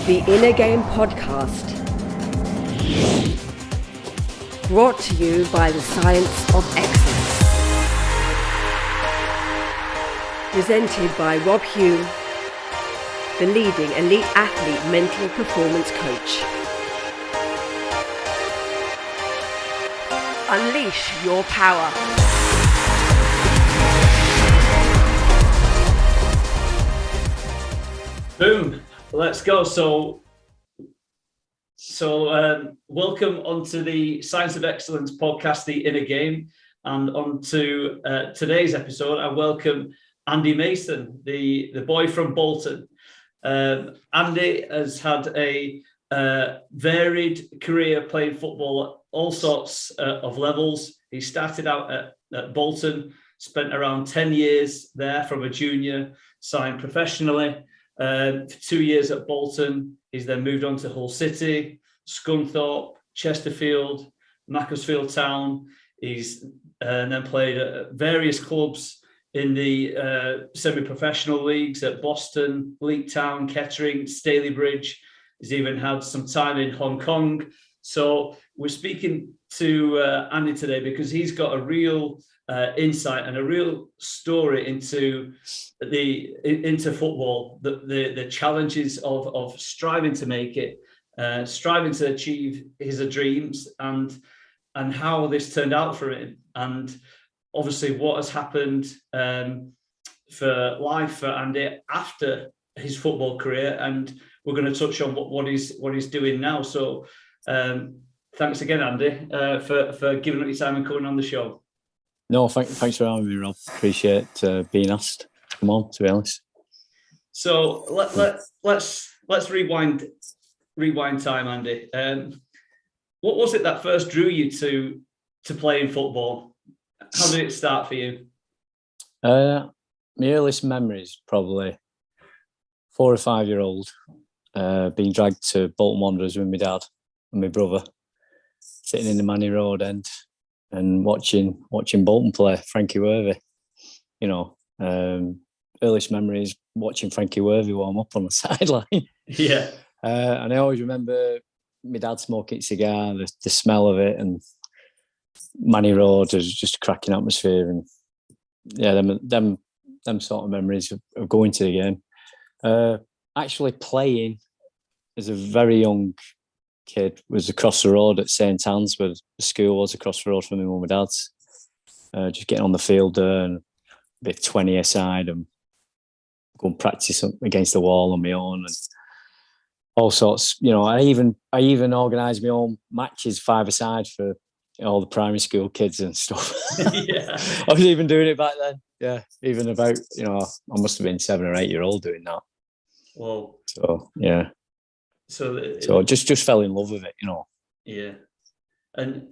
The Inner Game Podcast. Brought to you by the Science of Excellence. Presented by Rob Hume, the leading elite athlete mental performance coach. Unleash your power. Boom. Let's go. So welcome onto the Science of Excellence podcast, The Inner Game. And onto today's episode, I welcome Andy Mason, the boy from Bolton. Andy has had a varied career playing football at all sorts of levels. He started out at Bolton, spent around 10 years there from a junior, signed professionally. For 2 years at Bolton. He's then moved on to Hull City, Scunthorpe, Chesterfield, Macclesfield Town. He's then played at various clubs in the semi-professional leagues at Boston, Leek Town, Kettering, Stalybridge. He's even had some time in Hong Kong. So we're speaking to Andy today because he's got a real insight and a real story into football, the challenges of striving to make it, striving to achieve his dreams, and how this turned out for him, and obviously what has happened for life for Andy after his football career, and we're going to touch on what he's doing now. So thanks again, Andy, for giving up your time and coming on the show. No, thanks for having me, Rob. Appreciate being asked to come on, to be honest. So let's rewind time, Andy. What was it that first drew you to playing football? How did it start for you? My earliest memories, probably 4 or 5 year old, being dragged to Bolton Wanderers with my dad and my brother, sitting in the Manny Road end and watching Bolton play Frankie Worthy. You know, earliest memories watching Frankie Worthy warm up on the sideline. Yeah. And I always remember my dad smoking a cigar, the smell of it, and Manny Road was just a cracking atmosphere. And yeah, them sort of memories of going to the game. Actually playing as a very young kid was across the road at St. Anne's, where the school was across the road from my mum and dad's. Just getting on the field there and a bit 20 aside and go and practice against the wall on my own and all sorts. You know, I even organised my own matches 5-a-side for all the primary school kids and stuff. Yeah. I was even doing it back then. Yeah, even about, I must have been 7 or 8 year old doing that. Well. So yeah. So just fell in love with it, Yeah. And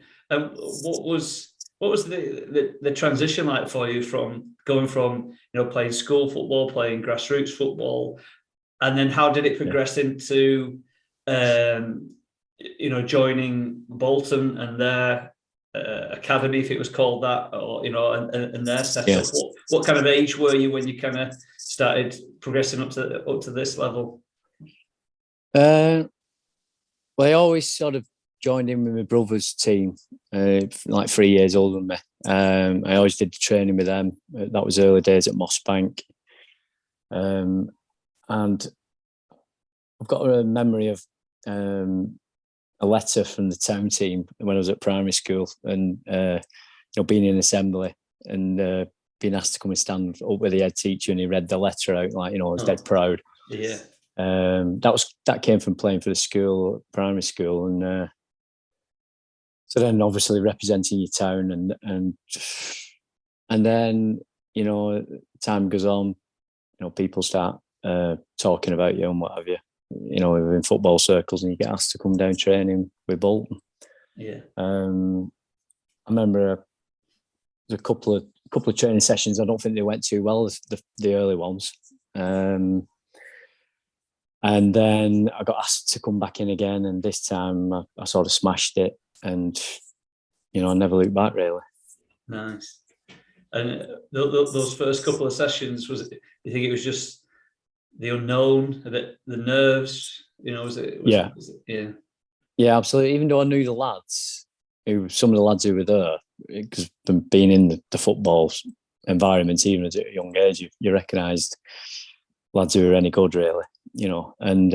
what was the transition like for you from going from playing school football, playing grassroots football, and then how did it progress into joining Bolton and their academy, if it was called that, or and their setup? Yeah. What kind of age were you when you kind of started progressing up to this level? Well, I always sort of joined in with my brother's team, like 3 years older than me. I always did the training with them. That was early days at Moss Bank. And I've got a memory of a letter from the town team when I was at primary school, and being in assembly and being asked to come and stand up with the head teacher, and he read the letter out, like, I was dead proud. Yeah. That came from playing for the school, primary school, and so then obviously representing your town, and then time goes on, people start talking about you and what have you. In football circles, and you get asked to come down training with Bolton. Yeah. I remember a couple of training sessions. I don't think they went too well, the early ones. And then I got asked to come back in again, and this time I sort of smashed it, and I never looked back, really. Nice. And those first couple of sessions, you think it was just the unknown, the nerves? Yeah, absolutely. Even though I knew the lads, some of the lads who were there, because being in the football environment, even at a young age, you recognised lads who were any good, really, and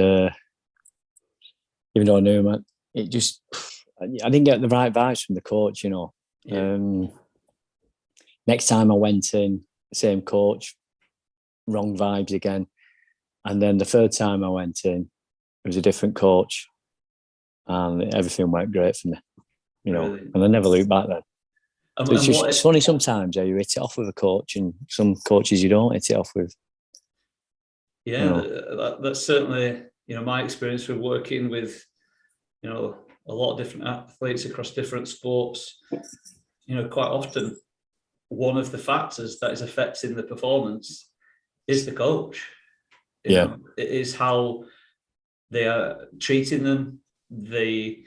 even though I knew them, I didn't get the right vibes from the coach, Next time I went in, same coach, wrong vibes again. And then the third time I went in, it was a different coach, and everything went great for me, Really? and I never looked back then. So it's funny sometimes how you hit it off with a coach, and some coaches you don't hit it off with. Yeah, that's certainly, my experience with working with, a lot of different athletes across different sports. Quite often, one of the factors that is affecting the performance is the coach. It is how they are treating them, the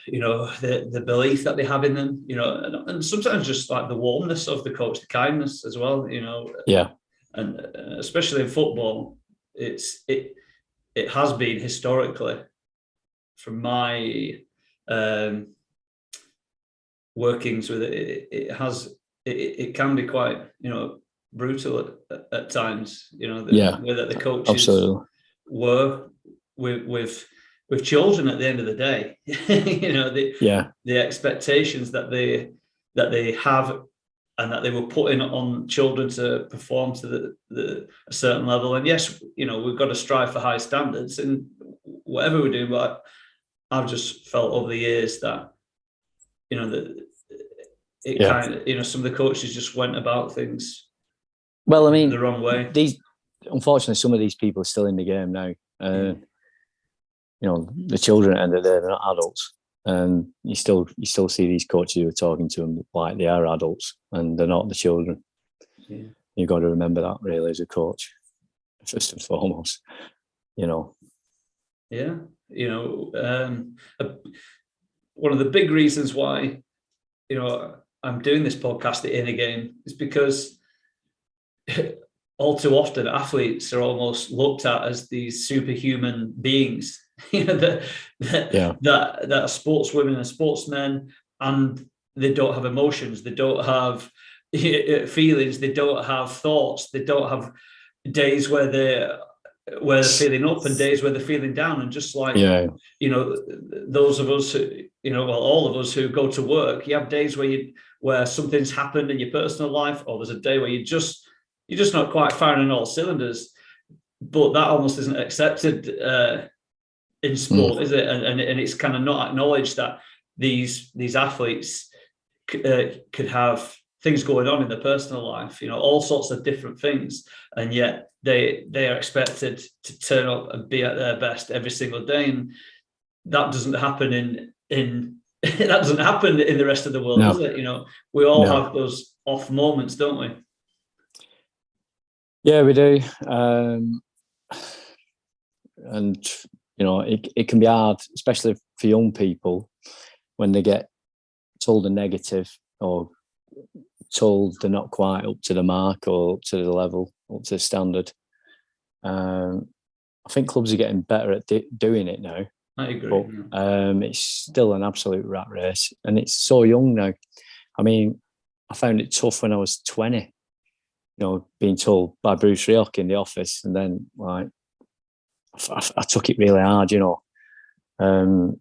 belief that they have in them, and sometimes just like the warmness of the coach, the kindness as well, and especially in football, it has been historically, from my workings with it, it can be quite brutal at times, the way that the coaches absolutely were with children at the end of the day. The expectations that they have and that they were putting on children to perform to a certain level. And yes, we've got to strive for high standards in whatever we're doing, but I've just felt over the years that kind of, some of the coaches just went about things the wrong way. Unfortunately, some of these people are still in the game now. The children at the end of the day, they're not adults, and you still see these coaches who are talking to them like they are adults, and they're not the children. Yeah. You've got to remember that, really, as a coach, first and foremost. Yeah, one of the big reasons why I'm doing this podcast, The Inner Game, is because all too often athletes are almost looked at as these superhuman beings, that are sportswomen and sportsmen, and they don't have emotions, they don't have feelings, they don't have thoughts, they don't have days where they're feeling up and days where they're feeling down. And just like those of us who, all of us who go to work, you have days where something's happened in your personal life, or there's a day where you're just not quite firing on all cylinders. But that almost isn't accepted in sport, is it? And it's kind of not acknowledged that these athletes could have things going on in their personal life, all sorts of different things, and yet they are expected to turn up and be at their best every single day, and that doesn't happen in that doesn't happen in the rest of the world, does it? We all have those off moments, don't we? Yeah, we do, and it can be hard, especially for young people, when they get told a negative or told they're not quite up to the mark or up to the level, up to the standard. I think clubs are getting better at doing it now. I agree. But it's still an absolute rat race, and it's so young now. I mean, I found it tough when I was 20, being told by Bruce Rioch in the office, and then like I took it really hard, and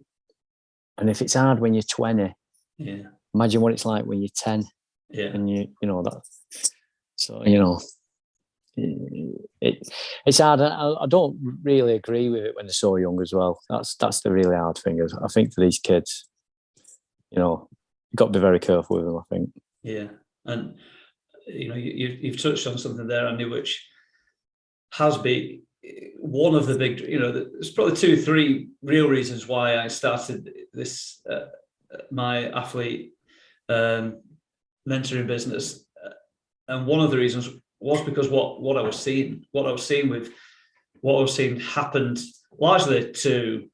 if it's hard when you're 20, imagine what it's like when you're 10. And that. So it's hard. I don't really agree with it when they're so young as well. That's the really hard thing. I think for these kids, you've got to be very careful with them, I think. Yeah, and you've touched on something there, Andy, which has been one of the big. There's probably 2-3 real reasons why I started this my athlete mentoring business, and one of the reasons was because what I was seeing happened largely to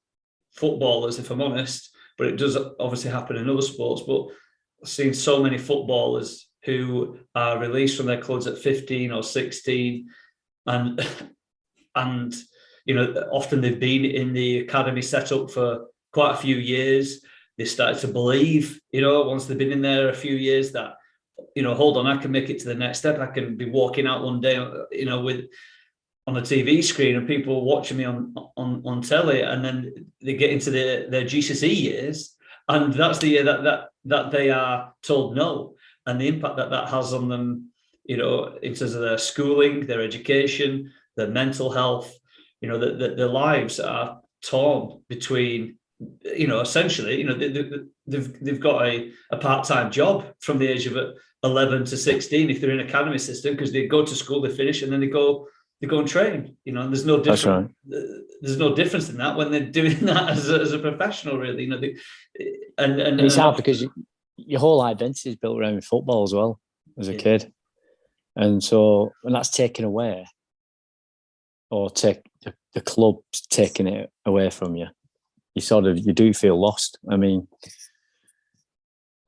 footballers, if I'm honest, but it does obviously happen in other sports. But I've seen so many footballers who are released from their clubs at 15 or 16, and often they've been in the academy set up for quite a few years. They started to believe, once they've been in there a few years, that, hold on, I can make it to the next step. I can be walking out one day, with on a TV screen and people watching me on telly, and then they get into their GCSE years, and that's the year that they are told no, and the impact that has on them, in terms of their schooling, their education, their mental health, their lives are torn between, essentially, they've got a part-time job from the age of 11 to 16 if they're in an academy system, because they go to school, they finish, and then they go and train, and there's no difference. Right. There's no difference in that when they're doing that as a professional, really. And it's hard because your whole identity is built around football as well as a kid, and so when that's taken away, or the club's taking it away from you, you do feel lost. I mean,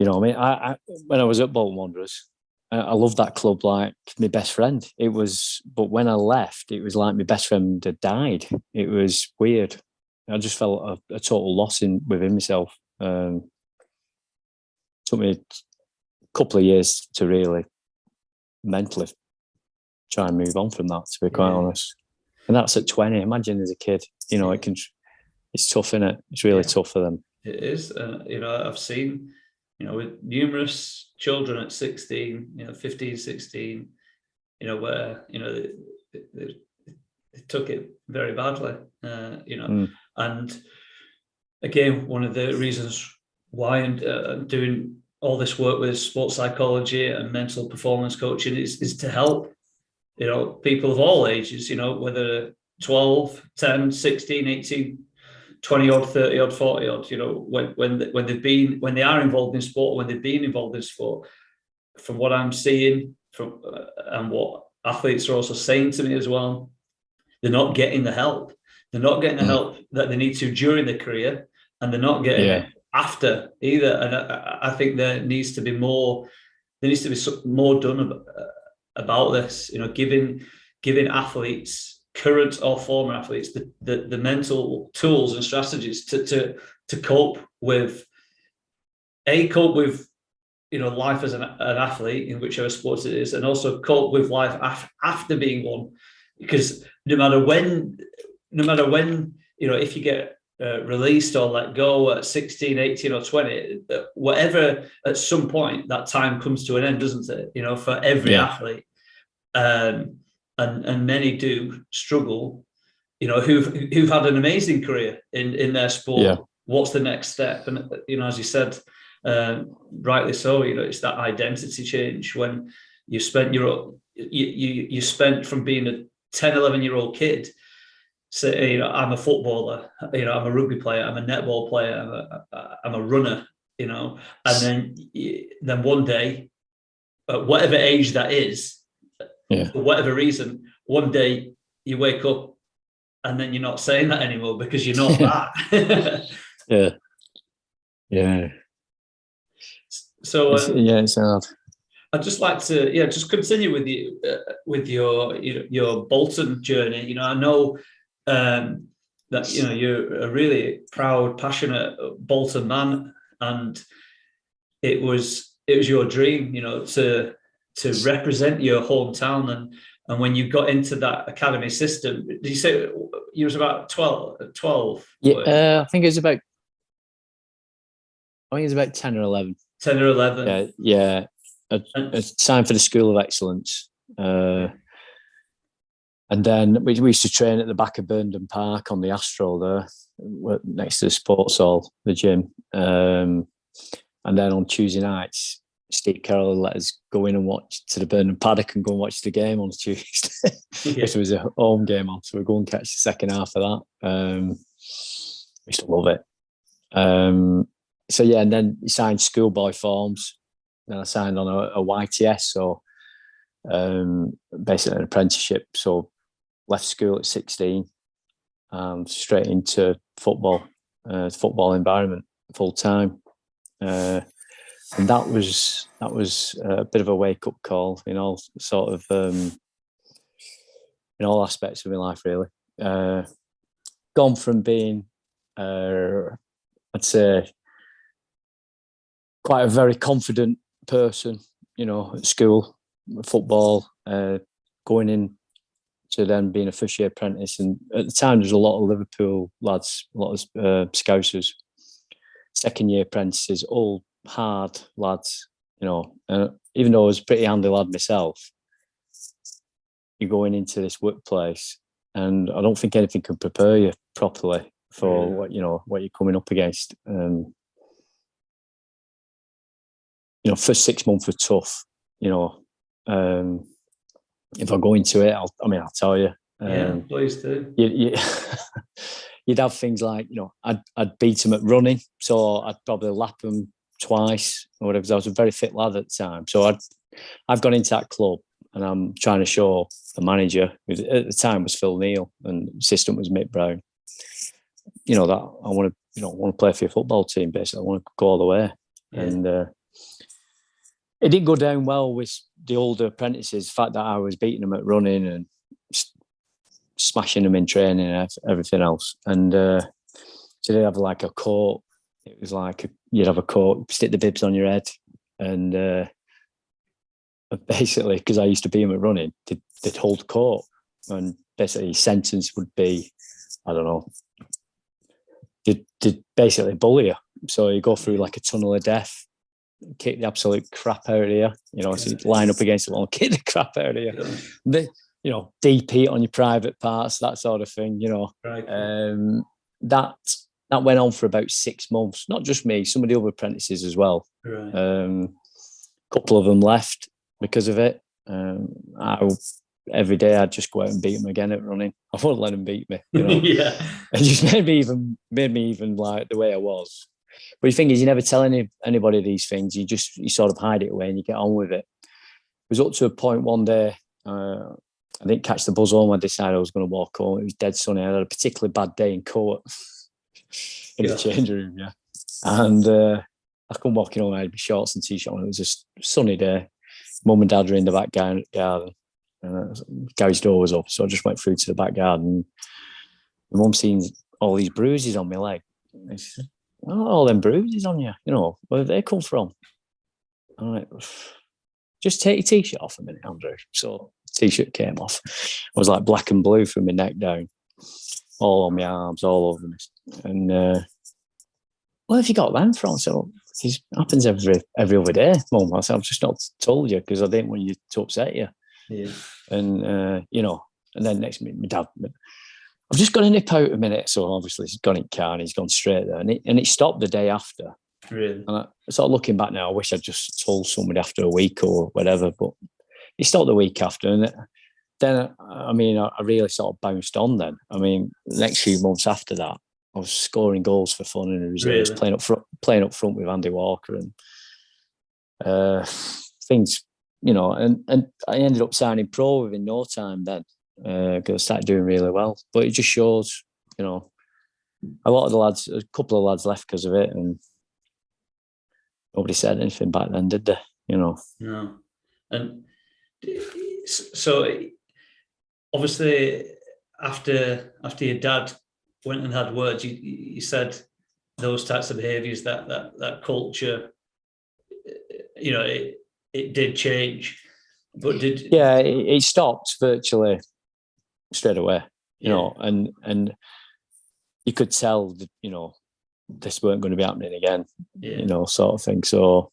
I when I was at Bolton Wanderers, I loved that club like my best friend. But when I left, it was like my best friend had died. It was weird. I just felt a total loss within myself. Took me a couple of years to really mentally try and move on from that, to be quite honest. And that's at 20. Imagine as a kid, it's tough, isn't it? It's really tough for them. It is. I've seen, with numerous children at 16, 15, 16, where, they took it very badly, and again, one of the reasons why I'm doing all this work with sports psychology and mental performance coaching is to help, people of all ages, whether 12, 10, 16, 18, 20 odd, 30 odd, 40 odd, when they are involved in sport, when they've been involved in sport. From what I'm seeing and what athletes are also saying to me as well, they're not getting the help. They're not getting the help that they need to during their career, and they're not getting it after either. And I think there needs to be more done about this, giving athletes, current or former athletes, the mental tools and strategies to cope with life as an athlete in whichever sport it is, and also cope with life after being one. Because no matter when, if you get released or let go at 16, 18 or 20, whatever, at some point that time comes to an end, doesn't it? For every athlete. And many do struggle, who've had an amazing career in their sport. Yeah. What's the next step? And, as you said, rightly so, it's that identity change when you spent you spent from being a 10, 11-year-old kid, say, I'm a footballer, I'm a rugby player, I'm a netball player, I'm a runner, and then one day, at whatever age that is, for whatever reason, one day you wake up and then you're not saying that anymore because you're not that. Yeah. So it's hard. I'd just like to just continue with you with your Bolton journey. I know that you're a really proud, passionate Bolton man, and it was your dream, to represent your hometown. And when you got into that academy system, did you say you was about 12? Yeah, I think it was about 10 or 11. 10 or 11. Yeah. I signed for the School of Excellence. And then we used to train at the back of Burndon Park on the Astro there, next to the sports hall, the gym. And then on Tuesday nights, Steve Carroll let us go in and watch to the Burndon Paddock and go and watch the game on Tuesday. If there was a home game on, so we'd go and catch the second half of that. Used to love it. And then he signed schoolboy forms. Then I signed on a YTS, so basically an apprenticeship. So left school at 16 and straight into football environment full time. And that was a bit of a wake up call in all aspects of my life, really. gone from being, I'd say, quite a very confident person, at school, football, going in to then being a first-year apprentice. And at the time, there was a lot of Liverpool lads, a lot of Scousers, second-year apprentices, all hard lads, even though I was a pretty handy lad myself, you're going into this workplace, and I don't think anything can prepare you properly for what you're coming up against. First 6 months were tough. If I go into it, I'll tell you. Please do. You'd have things like, I'd beat them at running, so I'd probably lap them twice or whatever. I was a very fit lad at the time, so I've gone into that club and I'm trying to show the manager, who at the time was Phil Neal and the assistant was Mick Brown, that I want to play for your football team. Basically, I want to go all the way. Yeah. And it didn't go down well with the older apprentices. The fact that I was beating them at running and smashing them in training and everything else. And so they have like a court. It was like you'd have a court, stick the bibs on your head, and basically, because I used to beat them at running, they'd hold court, and basically sentence would be, I don't know, they'd basically bully you. So you go through like a tunnel of death, kick the absolute crap out of you, so you line up against the wall, kick the crap out of you. Deep heat on your private parts, that sort of thing, Right. That went on for about 6 months. Not just me, some of the other apprentices as well. Right. A couple of them left because of it. Every day I'd just go out and beat them again at running. I wouldn't let them beat me. Yeah. It just made me even like the way I was. But the thing is, you never tell anybody these things. You sort of hide it away and you get on with it. It was up to a point one day. I didn't catch the buzz home. I decided I was going to walk home. It was dead sunny. I had a particularly bad day in court in the changing room. Yeah, and I come walking home. I had my shorts and t-shirt on. It was a sunny day. Mum and Dad were in the back garden. Gary's door was up, so I just went through to the back garden. My mum seen all these bruises on my leg. And she said, "Oh, all them bruises on you. Where did they come from?" I'm like, "Just take your t-shirt off a minute, Andrew." So the t-shirt came off. I was like black and blue from my neck down, all on my arms, all over me. And where have you got them from? So it happens every other day, Mum. I said, "I've just not told you because I didn't want you to upset you." Yeah. And and then next minute, my dad, "I've just got to nip out a minute." So obviously he's gone in the car and he's gone straight there, and it stopped the day after. Really? And I sort of looking back now, I wish I'd just told somebody after a week or whatever, but it stopped the week after. And then, I really sort of bounced on then. The next few months after that, I was scoring goals for fun in the reserves, playing up front with Andy Walker and things, and I ended up signing pro within no time then, because I started doing really well. But it just shows, a lot of the lads, a couple of lads left because of it, and nobody said anything back then, did they? No. And so obviously after your dad went and had words, you said those types of behaviours, that culture, it did change. But it stopped virtually straight away, and you could tell that, this weren't going to be happening again, sort of thing. So,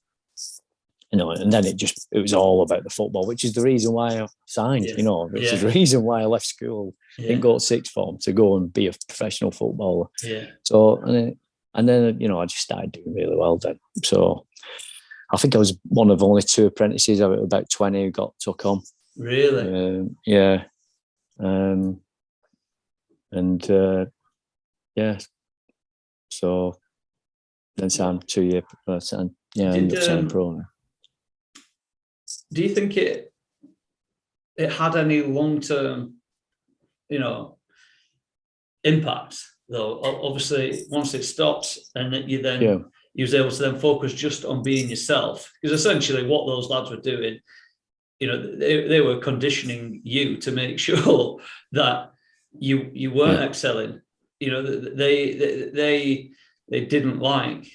and then it was all about the football, which is the reason why I signed, which is the reason why I left school, didn't go to sixth form to go and be a professional footballer. Yeah. So, and then, I just started doing really well then. So I think I was one of only 2 apprentices out of about 20 who got took on. Really? Yeah. So then signed 2 year, ended up signing pro. Do you think it had any long-term, impact though? Obviously, once it stopped, and that you was able to then focus just on being yourself, because essentially what those lads were doing, they were conditioning you to make sure that you weren't excelling you know, they didn't like,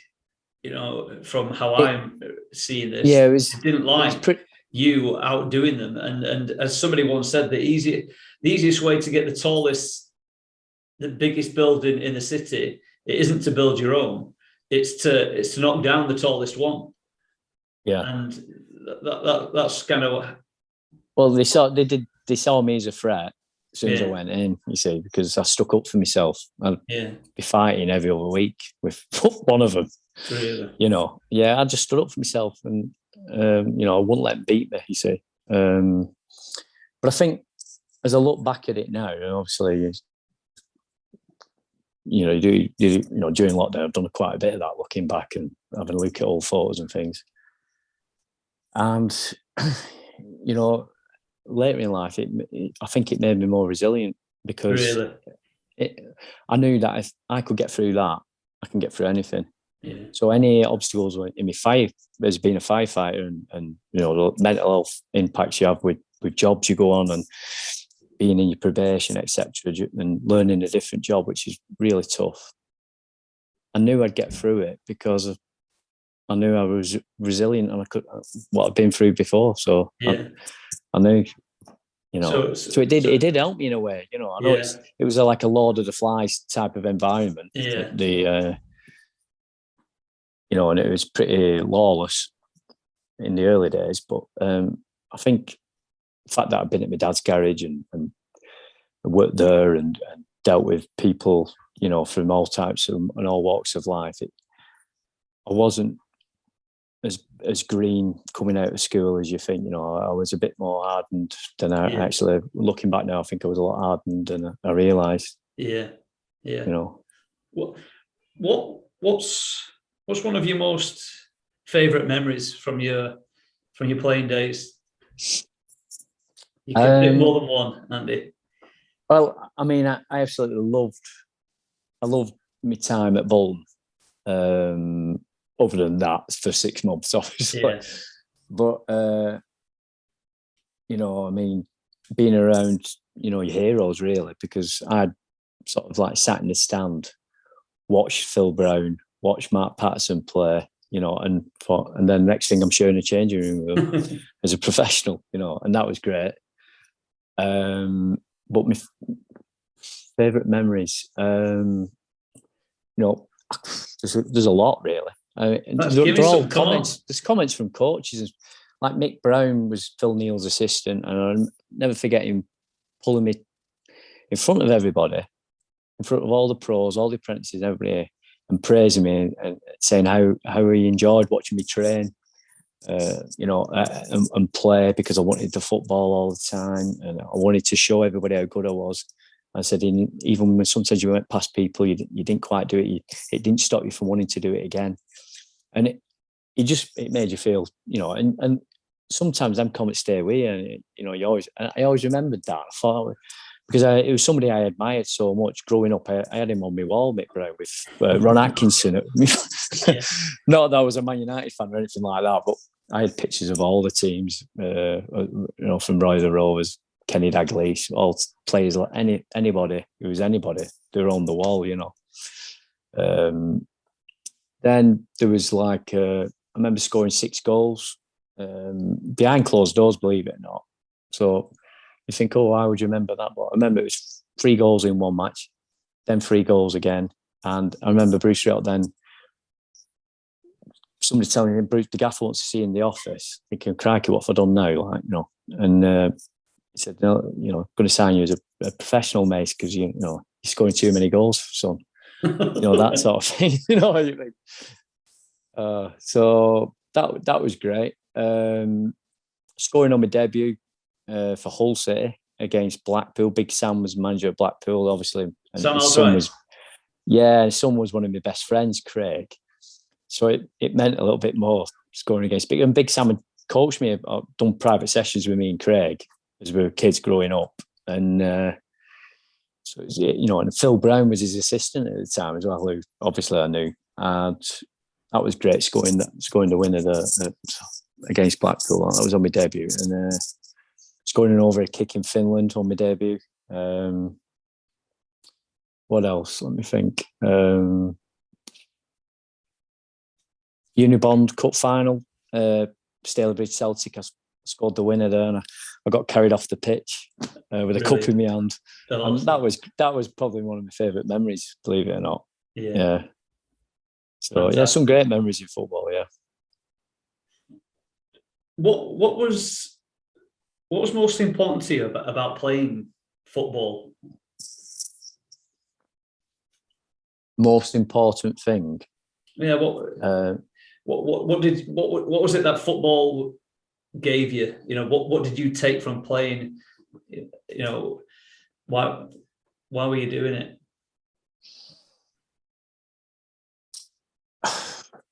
you know, from how I'm seeing this, Yeah, they didn't like you outdoing them. And as somebody once said, the easiest way to get the biggest building in the city, it isn't to build your own. It's to knock down the tallest one. Yeah, and that's kind of. Well, they saw me as a threat as soon as I Yeah. went in. You see, because I stuck up for myself. I'd Yeah. be fighting every other week with one of them. Really? You know, yeah, I just stood up for myself, and you know, I wouldn't let them beat me. You see, but I think as I look back at it now, and obviously, you know, you know, during lockdown, I've done quite a bit of that, looking back and having a look at old photos and things. And you know, later in life, I think it made me more resilient, because Really? I knew that if I could get through that, I can get through anything. Yeah. So any obstacles in my fight, as being a firefighter, and you know, the mental health impacts you have with jobs you go on, and being in your probation, etc., and learning a different job, which is really tough. I knew I'd get through it because I knew I was resilient, and I could what I'd been through before. So Yeah. I knew, you know. So it did. So, It did help me in a way. You know, I know it was like a Lord of the Flies type of environment. Yeah. You know, and it was pretty lawless in the early days. But I think the fact that I've been at my dad's garage and worked there and dealt with people, you know, from all types and all walks of life, I wasn't as green coming out of school as you think. You know, I was a bit more hardened than I actually. Looking back now, I think I was a lot hardened than I realised. Yeah. Yeah. You know, what's one of your most favourite memories from your playing days? You can pick more than one, Andy. Well, I mean, I absolutely loved my time at Bolton. Other than that, for 6 months, obviously. Yeah. But you know, I mean, being around, you know, your heroes, really, because I'd sort of like sat in the stand, watched Phil Brown, watched Mark Patterson play, you know, and then next thing I'm sharing a changing room with them as a professional, you know, and that was great. But my favourite memories, you know, there's a lot, really. They're all comments. There's comments from coaches, like Mick Brown was Phil Neal's assistant, and I'll never forget him pulling me in front of everybody, in front of all the pros, all the apprentices, everybody, and praising me and saying how he enjoyed watching me train, you know, and play, because I wanted the football all the time, and I wanted to show everybody how good I was. I said, even when sometimes you went past people, you didn't quite do it. It didn't stop you from wanting to do it again. And it made you feel, you know, and sometimes them comments stay with you, and you know, I always remembered that. I thought, because it was somebody I admired so much growing up. I had him on my wall, Mick Brown, with Ron Atkinson. Not that I was a Man United fan or anything like that, but I had pictures of all the teams, you know, from Roy the Rovers, Kenny Dalglish, all players, like anybody who was anybody, they were on the wall, you know. Then there was like, I remember scoring 6 goals behind closed doors, believe it or not. So you think, oh, why would you remember that? But I remember it was 3 goals in one match, then 3 goals again. And I remember Bruce Riot then, somebody telling him, Bruce, the gaffer wants to see you in the office. Thinking, crikey, what have I done now? Like, you know, and he said, no, you know, I'm going to sign you as a professional, mate, because you know, you're scoring too many goals, son. You know, that sort of thing. You know, so that was great. Scoring on my debut for Hull City against Blackpool. Big Sam was manager of Blackpool, obviously, and his son was one of my best friends, Craig. So it meant a little bit more scoring against Big. And Big Sam had coached me, done private sessions with me and Craig as we were kids growing up, and so you know, and Phil Brown was his assistant at the time as well, who obviously I knew, and that was great, scoring the winner against Blackpool. That was on my debut, and scoring an over a kick in Finland on my debut. What else? Let me think. Unibond Cup final, Stalybridge Celtic. I scored the winner there, and I got carried off the pitch with a cup in my hand. And that was probably one of my favourite memories, believe it or not. Yeah. So fantastic. Yeah, some great memories in football. Yeah. What was most important to you about playing football? Most important thing. Yeah. What was it that football gave you? What did you take from playing? Why were you doing it?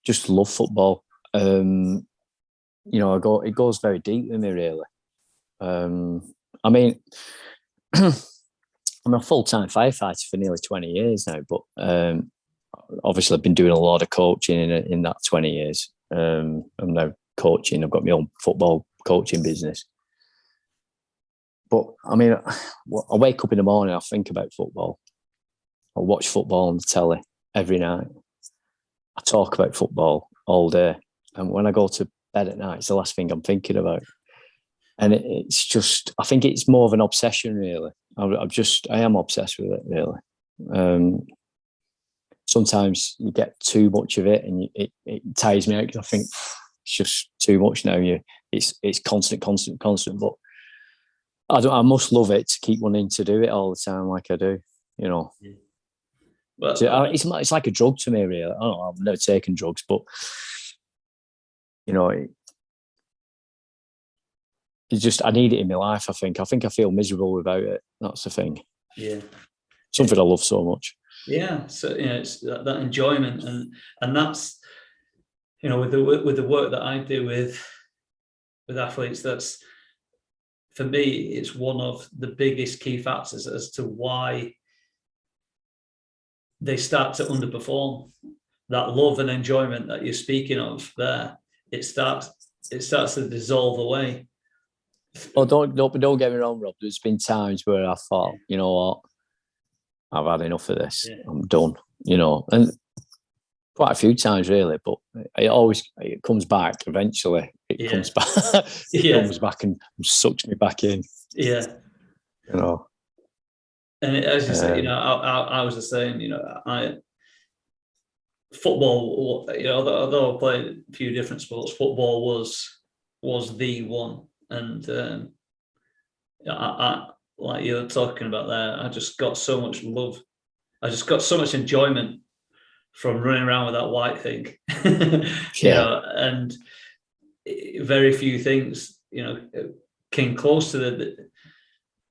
Just love football. It goes very deep with me, really. I mean, I'm a full-time firefighter for nearly 20 years now, but obviously I've been doing a lot of coaching in that 20 years. I'm now coaching. I've got my own football coaching business. But I mean, I wake up in the morning, I think about football. I watch football on the telly every night. I talk about football all day. And when I go to bed at night, it's the last thing I'm thinking about. And it's just, I think it's more of an obsession, really. I am obsessed with it, really. Sometimes you get too much of it and it tires me out because I think it's just too much now. It's constant. But I must love it to keep wanting to do it all the time, like I do. Well, so it's like a drug to me, really. I don't know, I've never taken drugs, but it's just, I need it in my life. I think I feel miserable without it. That's the thing. Yeah, something I love so much. Yeah, so it's that enjoyment, and that's with the work that I do with athletes. That's, for me, it's one of the biggest key factors as to why they start to underperform. That love and enjoyment that you're speaking of there, it starts to dissolve away. Oh, don't get me wrong, Rob. There's been times where I thought, you know what, I've had enough of this. Yeah. I'm done. And quite a few times, really. But it comes back eventually. It comes back. Comes back and sucks me back in. Yeah. And as you say, I was the same. Football. Although I played a few different sports, football was the one. And I like you're talking about there, I just got so much love. I just got so much enjoyment from running around with that white thing. And very few things, came close to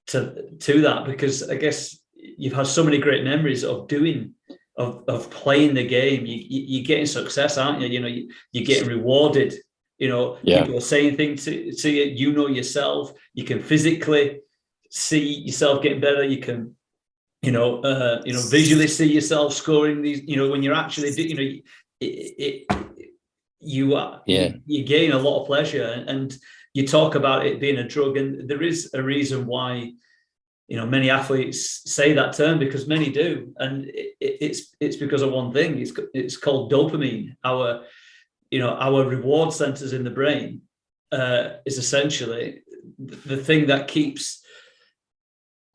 that, because I guess you've had so many great memories of playing the game. You're getting success, aren't you? You're getting rewarded. People are saying things to you. Yourself. You can physically see yourself getting better. You can, visually see yourself scoring these. When you're actually, you gain a lot of pleasure, and you talk about it being a drug, and there is a reason why. Many athletes say that term, because many do, and it's because of one thing. It's called dopamine. Our reward centers in the brain is essentially the thing that keeps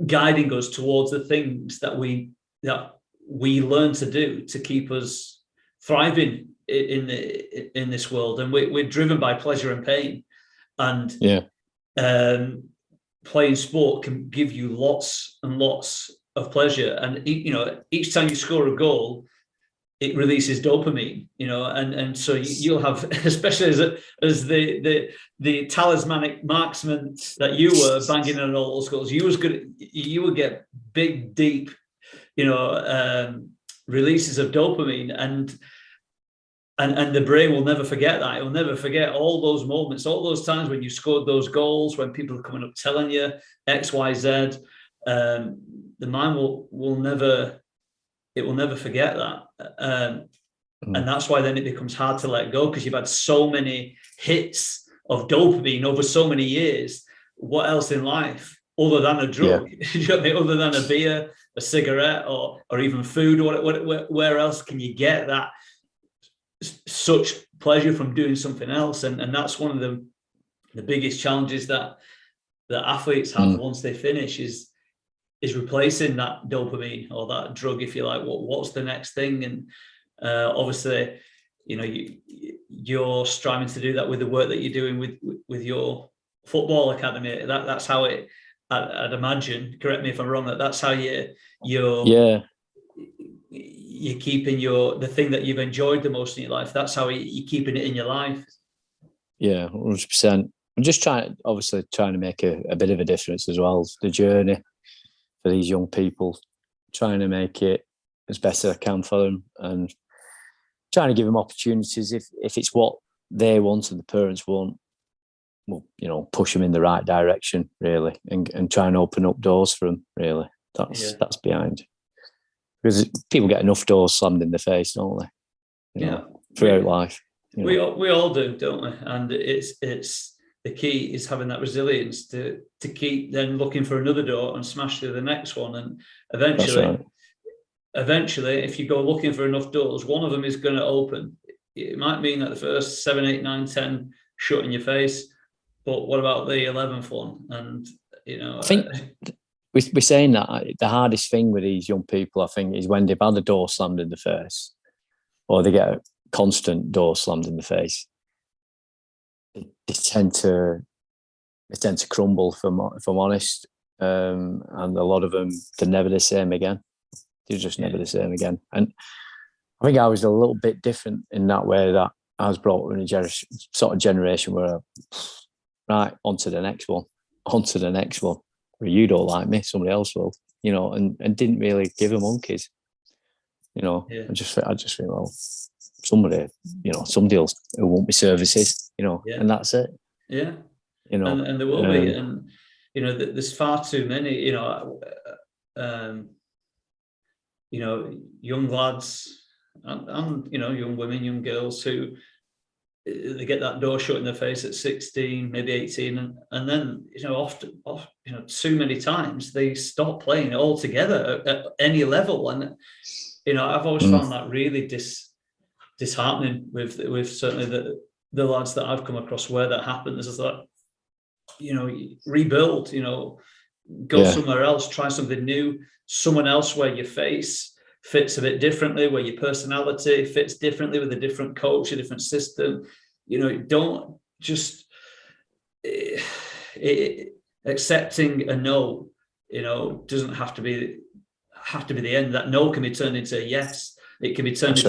guiding us towards the things that we learn to do to keep us thriving in this world. And we're driven by pleasure and pain, and playing sport can give you lots and lots of pleasure. And each time you score a goal, it releases dopamine, and so you'll have, especially as the talismanic marksman that you were, banging on all those goals, you would get big, deep, releases of dopamine, and the brain will never forget that. It will never forget all those moments, all those times when you scored those goals, when people are coming up telling you X, Y, Z. The mind will never forget that. And that's why then it becomes hard to let go, because you've had so many hits of dopamine over so many years. What else in life other than a drug. You know what I mean? Other than a beer, a cigarette, or even food. Where else can you get that such pleasure from doing something else? And that's one of the biggest challenges that athletes have once they finish is replacing that dopamine or that drug, if you like. What's the next thing? And obviously, you know, you're striving to do that with the work that you're doing with your football academy. That's how it. I'd imagine. Correct me if I'm wrong. That's how you're keeping the thing that you've enjoyed the most in your life. That's how you're keeping it in your life. Yeah, 100%. I'm just trying to make a bit of a difference as well. The journey for these young people, trying to make it as best as I can for them, and trying to give them opportunities if it's what they want and the parents want. Well, you know, push them in the right direction, really, and try and open up doors for them. Really, that's behind. Because people get enough doors slammed in their face, don't they? You know, throughout life. We all do, don't we? And it's the key is having that resilience to keep then looking for another door and smash through the next one. And eventually, if you go looking for enough doors, one of them is going to open. It might mean that the first 7, 8, 9, 10 shut in your face. But what about the 11th one? And, you know, I think we're saying that the hardest thing with these young people, I think, is when they've had a door slammed in the face, or they get a constant door slammed in the face. They tend to crumble, if I'm honest. And a lot of them, they're never the same again. They're just never the same again. And I think I was a little bit different in that way, that I was brought up in a sort of generation where right, on to the next one. Where you don't like me, somebody else will, you know, and didn't really give them monkeys. You know, I just think, well, somebody else who want my services, you know, and that's it. Yeah. You know, and there will be, and you know, there's far too many, you know, young lads and you know, young women, young girls who they get that door shut in their face at 16, maybe 18, and then, you know, often, you know, too many times they stop playing it altogether at any level. And, you know, I've always found that really disheartening with certainly the lads that I've come across where that happens. Is that, you know, rebuild, you know, go somewhere else, try something new, someone else where your face fits a bit differently, where your personality fits differently with a different coach, a different system. You know, don't just accepting a no, you know, doesn't have to be the end. That no can be turned into a yes. It can be turned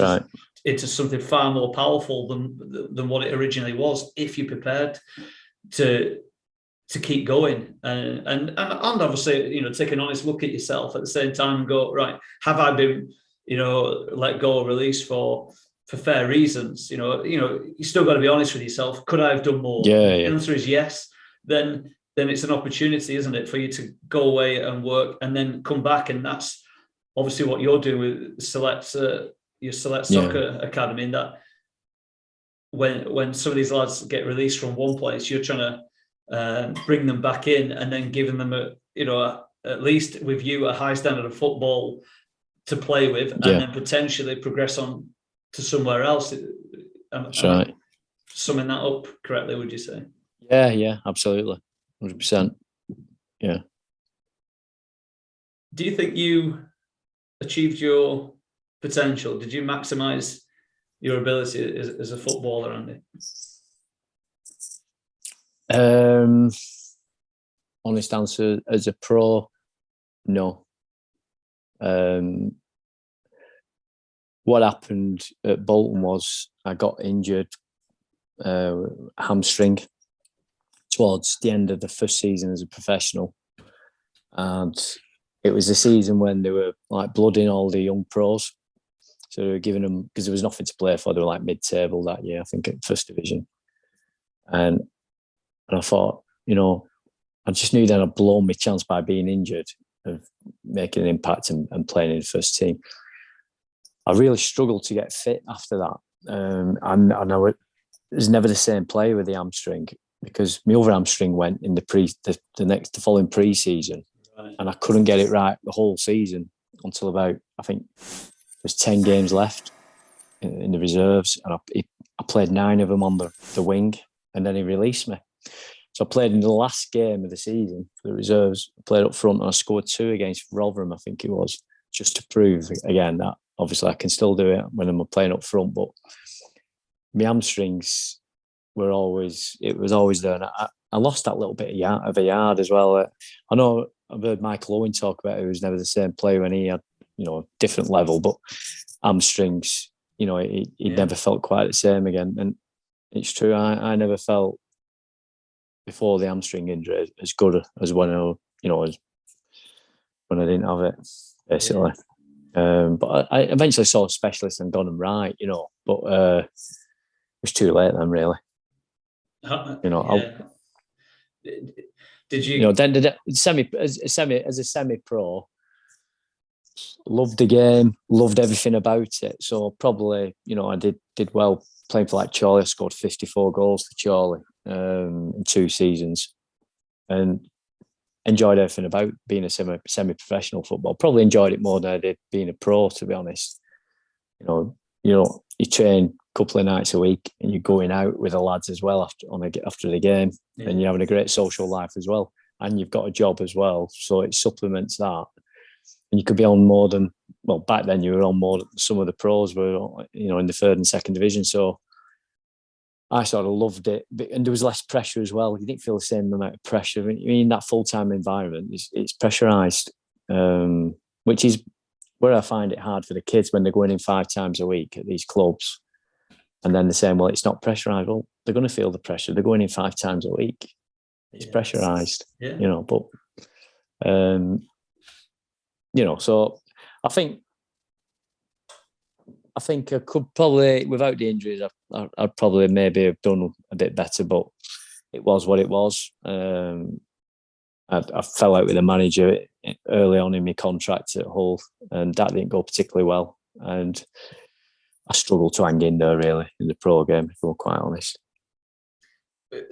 into something far more powerful than what it originally was, if you're prepared to keep going, and obviously, you know, take an honest look at yourself at the same time and go, right, have I been, you know, let go or released for fair reasons? You know, you still got to be honest with yourself. Could I have done more? The answer is yes. Then it's an opportunity, isn't it, for you to go away and work and then come back. And that's obviously what you're doing with your Select Soccer Academy. And that when some of these lads get released from one place, you're trying to bring them back in and then giving them at least with you a high standard of football to play with, and then potentially progress on to somewhere else. Right. Summing that up correctly, would you say? Yeah, absolutely, 100%. Yeah. Do you think you achieved your potential? Did you maximize your ability as a footballer, Andy? Honest answer, as a pro, no. What happened at Bolton was I got injured, hamstring, towards the end of the first season as a professional, and it was the season when they were like blooding all the young pros. So they were giving them, because there was nothing to play for. They were like mid-table that year, I think, at first division, and I thought, you know, I just knew that I'd blown my chance by being injured of making an impact and playing in the first team. I really struggled to get fit after that. And I was never the same player with the hamstring. because my other hamstring went in the following pre-season, and I couldn't get it right the whole season until about, I think, there's 10 games left in the reserves, and I played 9 of them on the wing, and then he released me. So I played in the last game of the season for the reserves, played up front, and I scored 2 against Rotherham, I think it was, just to prove, again, that obviously I can still do it when I'm playing up front, but my hamstrings was always there. And I lost that little bit of a yard as well. I know I've heard Michael Owen talk about it. He was never the same player when he had, a different level, but hamstrings, he never felt quite the same again. And it's true, I never felt before the hamstring injury as good as when as when I didn't have it, basically. But I eventually saw a specialist and got them right, but it was too late then, really. Did you? Then as a semi-pro, loved the game, loved everything about it. So probably, I did well playing for like Chorley. I scored 54 goals for Chorley in 2 seasons, and enjoyed everything about being a semi-professional football. Probably enjoyed it more than I did being a pro, to be honest. You train a couple of nights a week, and you're going out with the lads as well after the game, and you're having a great social life as well, and you've got a job as well, so it supplements that. And you could be on more than, well, back then you were on more than some of the pros were, in the 3rd and 2nd division. So I sort of loved it, and there was less pressure as well. You didn't feel the same amount of pressure. In that full-time environment, it's pressurised, which is where I find it hard for the kids when they're going in 5 times a week at these clubs. And then they're saying, well, it's not pressurised. Well, they're going to feel the pressure. They're going in 5 times a week. It's pressurised, but, so I think I could probably, without the injuries, I'd probably maybe have done a bit better, but it was what it was. I fell out with the manager early on in my contract at Hull, and that didn't go particularly well. And I struggled to hang in there, really, in the pro game, if I'm quite honest.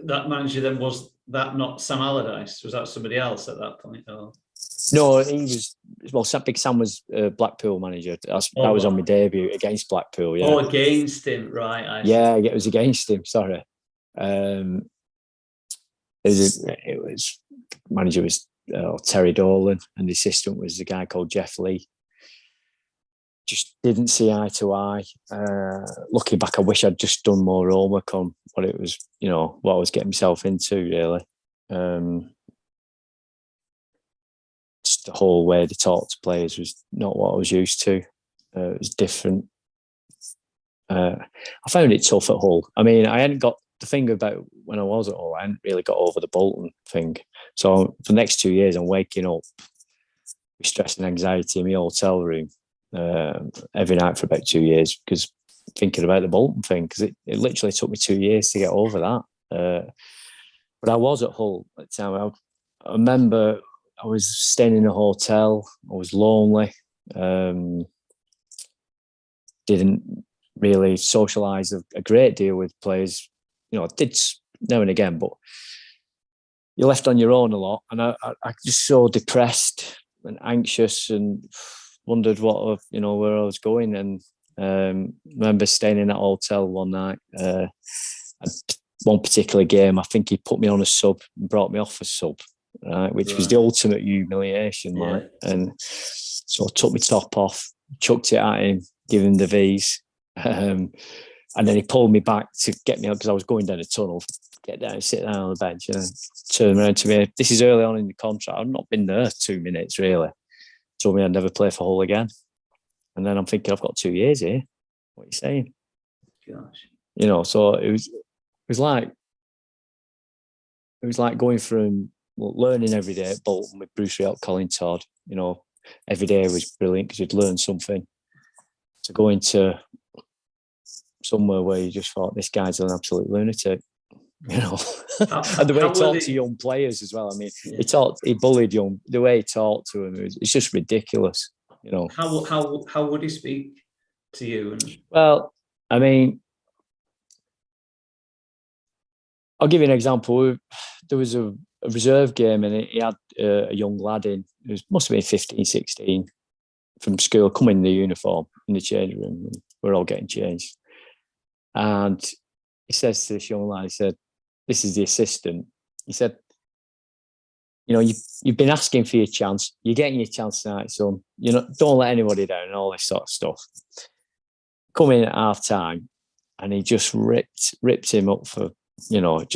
That manager then, was that not Sam Allardyce? Was that somebody else at that point? Or? No, he was. Well, Big Sam was Blackpool manager. That was on my debut against Blackpool. Yeah. Oh, against him, right? It was against him. Sorry. It was manager was Terry Dolan, and the assistant was a guy called Jeff Lee. Just didn't see eye to eye. Looking back, I wish I'd just done more homework on what it was, what I was getting myself into, really. Just the whole way they talked to players was not what I was used to. It was different. I found it tough at Hull. I mean, I hadn't got the thing about when I was at Hull, I hadn't really got over the Bolton thing. So for the next 2 years, I'm waking up with stress and anxiety in my hotel room every night for about 2 years, because thinking about the Bolton thing, because it literally took me 2 years to get over that. But I was at Hull at the time. I remember I was staying in a hotel. I was lonely. Didn't really socialise a great deal with players. I did now and again, but you're left on your own a lot. And I just so depressed and anxious, and wondered where I was going. And remember staying in that hotel one night. One particular game, I think he put me on a sub and brought me off a sub, right, which was the ultimate humiliation, like. And so I took my top off, chucked it at him, gave him the V's, and then he pulled me back to get me up because I was going down a tunnel. Get down, sit down on the bench, and turn around to me. This is early on in the contract. I've not been there 2 minutes, really. Told me I'd never play for Hull again. And then I'm thinking, I've got 2 years here. What are you saying? Gosh. So it was like going from learning every day at Bolton with Bruce Rielt, Colin Todd. Every day was brilliant because you'd learn something, to going to somewhere where you just thought, this guy's an absolute lunatic. And the way he talked to young players as well. I mean, he bullied young. The way he talked to them, it's just ridiculous. How would he speak to you? Well, I mean, I'll give you an example. There was a reserve game, and he had a young lad in, who must have been 15, 16, from school, come in the uniform in the change room. We're all getting changed. And he says to this young lad, he said, this is the assistant. He said, you've been asking for your chance. You're getting your chance tonight, son. Don't let anybody down and all this sort of stuff. Come in at half time, and he just ripped him up for, you're not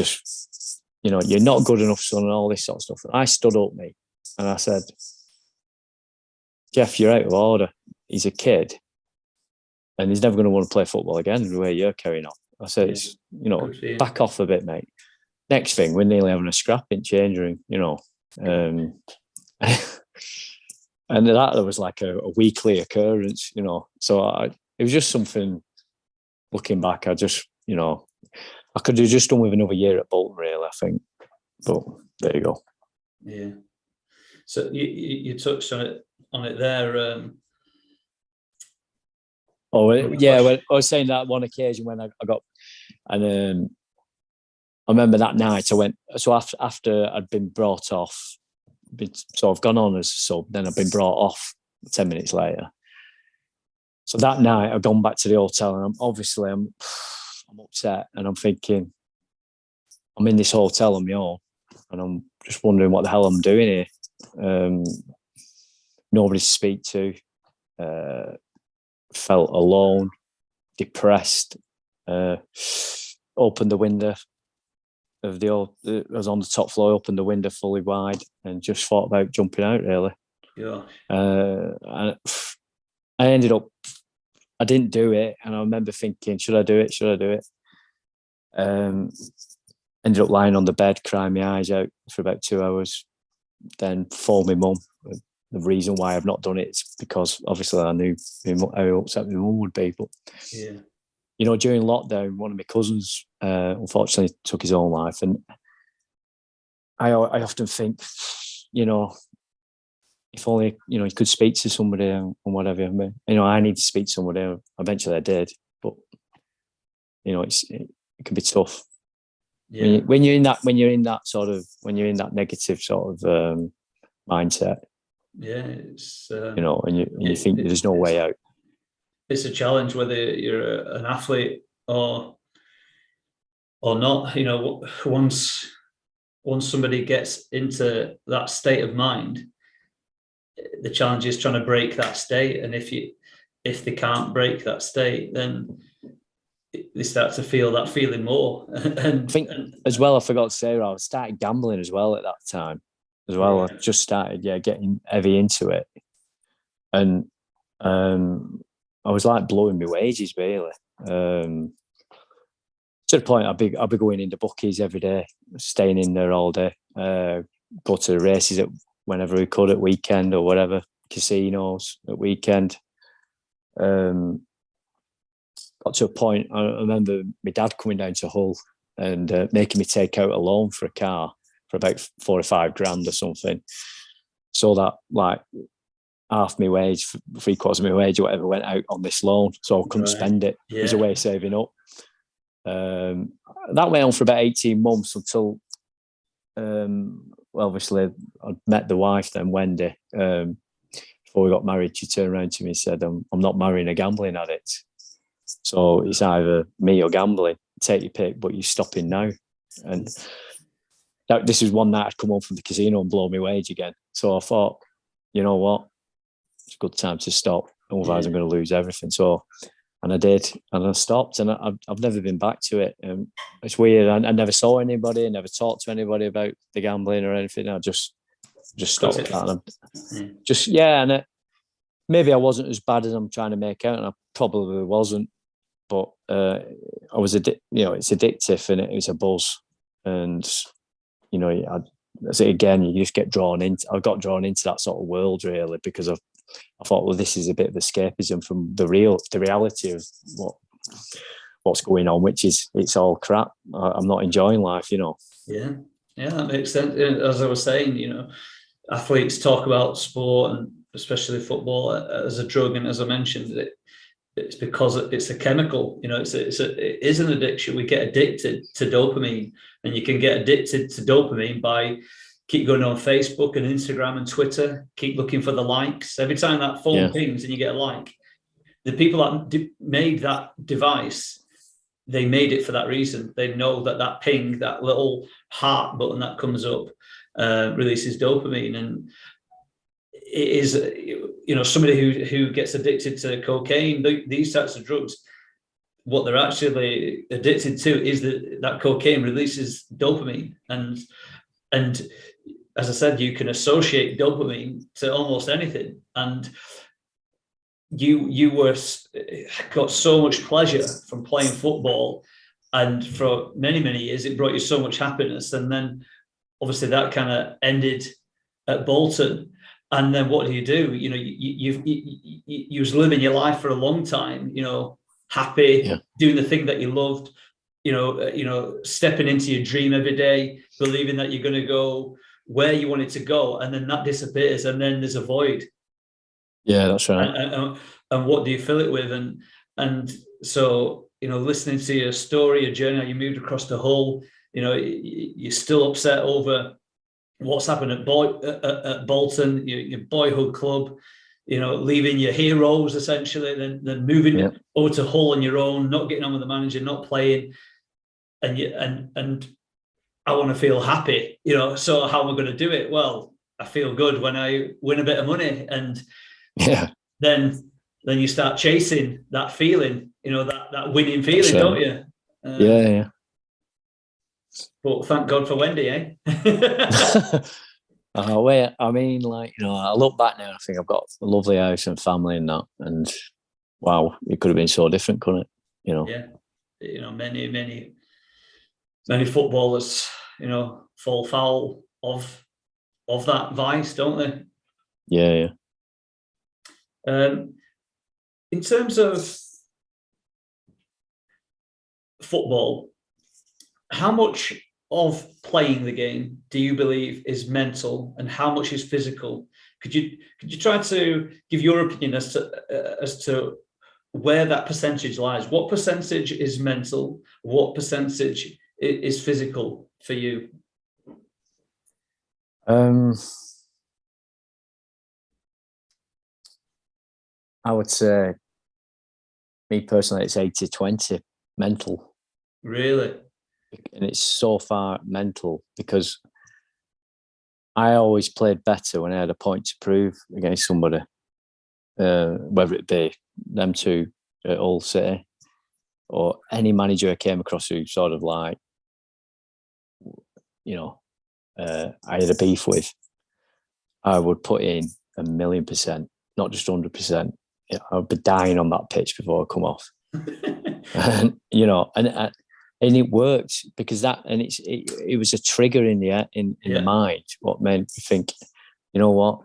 good enough, son, and all this sort of stuff. And I stood up, mate, and I said, Jeff, you're out of order. He's a kid, and he's never going to want to play football again the way you're carrying on. I said, back off a bit, mate. Next thing, we're nearly having a scrap in change room, and that was like a weekly occurrence, So it was just something. Looking back, I could have just done with another year at Bolton, really, I think. But there you go. Yeah. So you touched on it there. I was saying that one occasion when I got, and I remember that night I went. So after I'd been brought off, so I've gone on as a sub, then I've been brought off 10 minutes later. So that night I've gone back to the hotel, and I'm upset, and I'm thinking, I'm in this hotel on my own, and I'm just wondering what the hell I'm doing here. Nobody to speak to. Felt alone, depressed. Opened the window of I was on the top floor. Opened the window fully wide, and just thought about jumping out. Really. Yeah. And I ended up. I didn't do it, and I remember thinking, should I do it? Should I do it? Ended up lying on the bed, crying my eyes out for about 2 hours. Then phoned my mum. The reason why I've not done it is because obviously I knew how upset my mum would be. But during lockdown, one of my cousins unfortunately took his own life, and I often think, if only you could speak to somebody and whatever. I need to speak to somebody. Eventually, I did, but it can be tough. Yeah. When you're in that negative sort of mindset. Yeah, it's and you think there's no way out. It's a challenge whether you're an athlete or not. Once somebody gets into that state of mind, the challenge is trying to break that state. And if they can't break that state, then they start to feel that feeling more. And I think as well, I forgot to say, I started gambling as well at that time. As well, I just started, getting heavy into it, and I was like blowing my wages really. To the point, I'd be going into bookies every day, staying in there all day, go to the races whenever we could at weekend or whatever, casinos at weekend. Got to a point, I remember my dad coming down to Hull and making me take out a loan for a car for about 4 or 5 grand or something. So that like half my wage, 3/4 of my wage or whatever went out on this loan. So I couldn't spend it. Yeah. It was a way of saving up. That went on for about 18 months until, obviously I met the wife then, Wendy. Before we got married, she turned around to me and said, I'm not marrying a gambling addict. So it's either me or gambling. Take your pick, but you're stopping now. And this is one night I'd come home from the casino and blow my wage again. So I thought, you know what? It's a good time to stop. Otherwise, I'm going to lose everything. So, and I did, and I stopped, and I've never been back to it. It's weird. I never saw anybody, I never talked to anybody about the gambling or anything. I just stopped that. And maybe I wasn't as bad as I'm trying to make out, and I probably wasn't. But I was it's addictive, and it was a buzz, and again, you just get drawn into. I got drawn into that sort of world really because I thought, well, this is a bit of escapism from the reality of what's going on, which is it's all crap. I'm not enjoying life, Yeah, that makes sense. As I was saying, athletes talk about sport and especially football as a drug, and as I mentioned, it's because it's a chemical. It is an addiction. We get addicted to dopamine, and you can get addicted to dopamine by keep going on Facebook and Instagram and Twitter, keep looking for the likes. Every time that phone pings and you get a like, the people that made that device, they made it for that reason. They know that ping, that little heart button that comes up, releases dopamine. And it is, somebody who gets addicted to cocaine, these types of drugs, what they're actually addicted to is that cocaine releases dopamine. And as I said, you can associate dopamine to almost anything. And you got so much pleasure from playing football, and for many, many years it brought you so much happiness. And then obviously that kind of ended at Bolton. And then what do? You was living your life for a long time, happy, doing the thing that you loved, stepping into your dream every day, believing that you're going to go where you wanted to go, and then that disappears, and then there's a void. Yeah, that's right. And what do you fill it with? And so, listening to your story, your journey, how you moved across the Hull, you're still upset over what's happened at Bolton, your boyhood club, leaving your heroes essentially, then moving over to Hull on your own, not getting on with the manager, not playing, and I want to feel happy, so how am I going to do it? Well, I feel good when I win a bit of money, and then you start chasing that feeling, that winning feeling, don't you? Yeah. But thank God for Wendy, eh? Wait, I mean, I look back now and I think I've got a lovely house and family and that, and wow, it could have been so different, couldn't it? Yeah. Many footballers, fall foul of that vice, don't they? Yeah. In terms of football, how much of playing the game do you believe is mental, and how much is physical? Could you try to give your opinion as to where that percentage lies? What percentage is mental? What percentage is physical for you? I would say, me personally, it's 80-20 mental. Really? And it's so far mental because I always played better when I had a point to prove against somebody, whether it be them two at Hull City or any manager I came across who sort of I had a beef with. I would put in 1,000,000%, not just 100%. I'd be dying on that pitch before I come off. And it worked because it was a trigger in the mind, what made me think, you know what,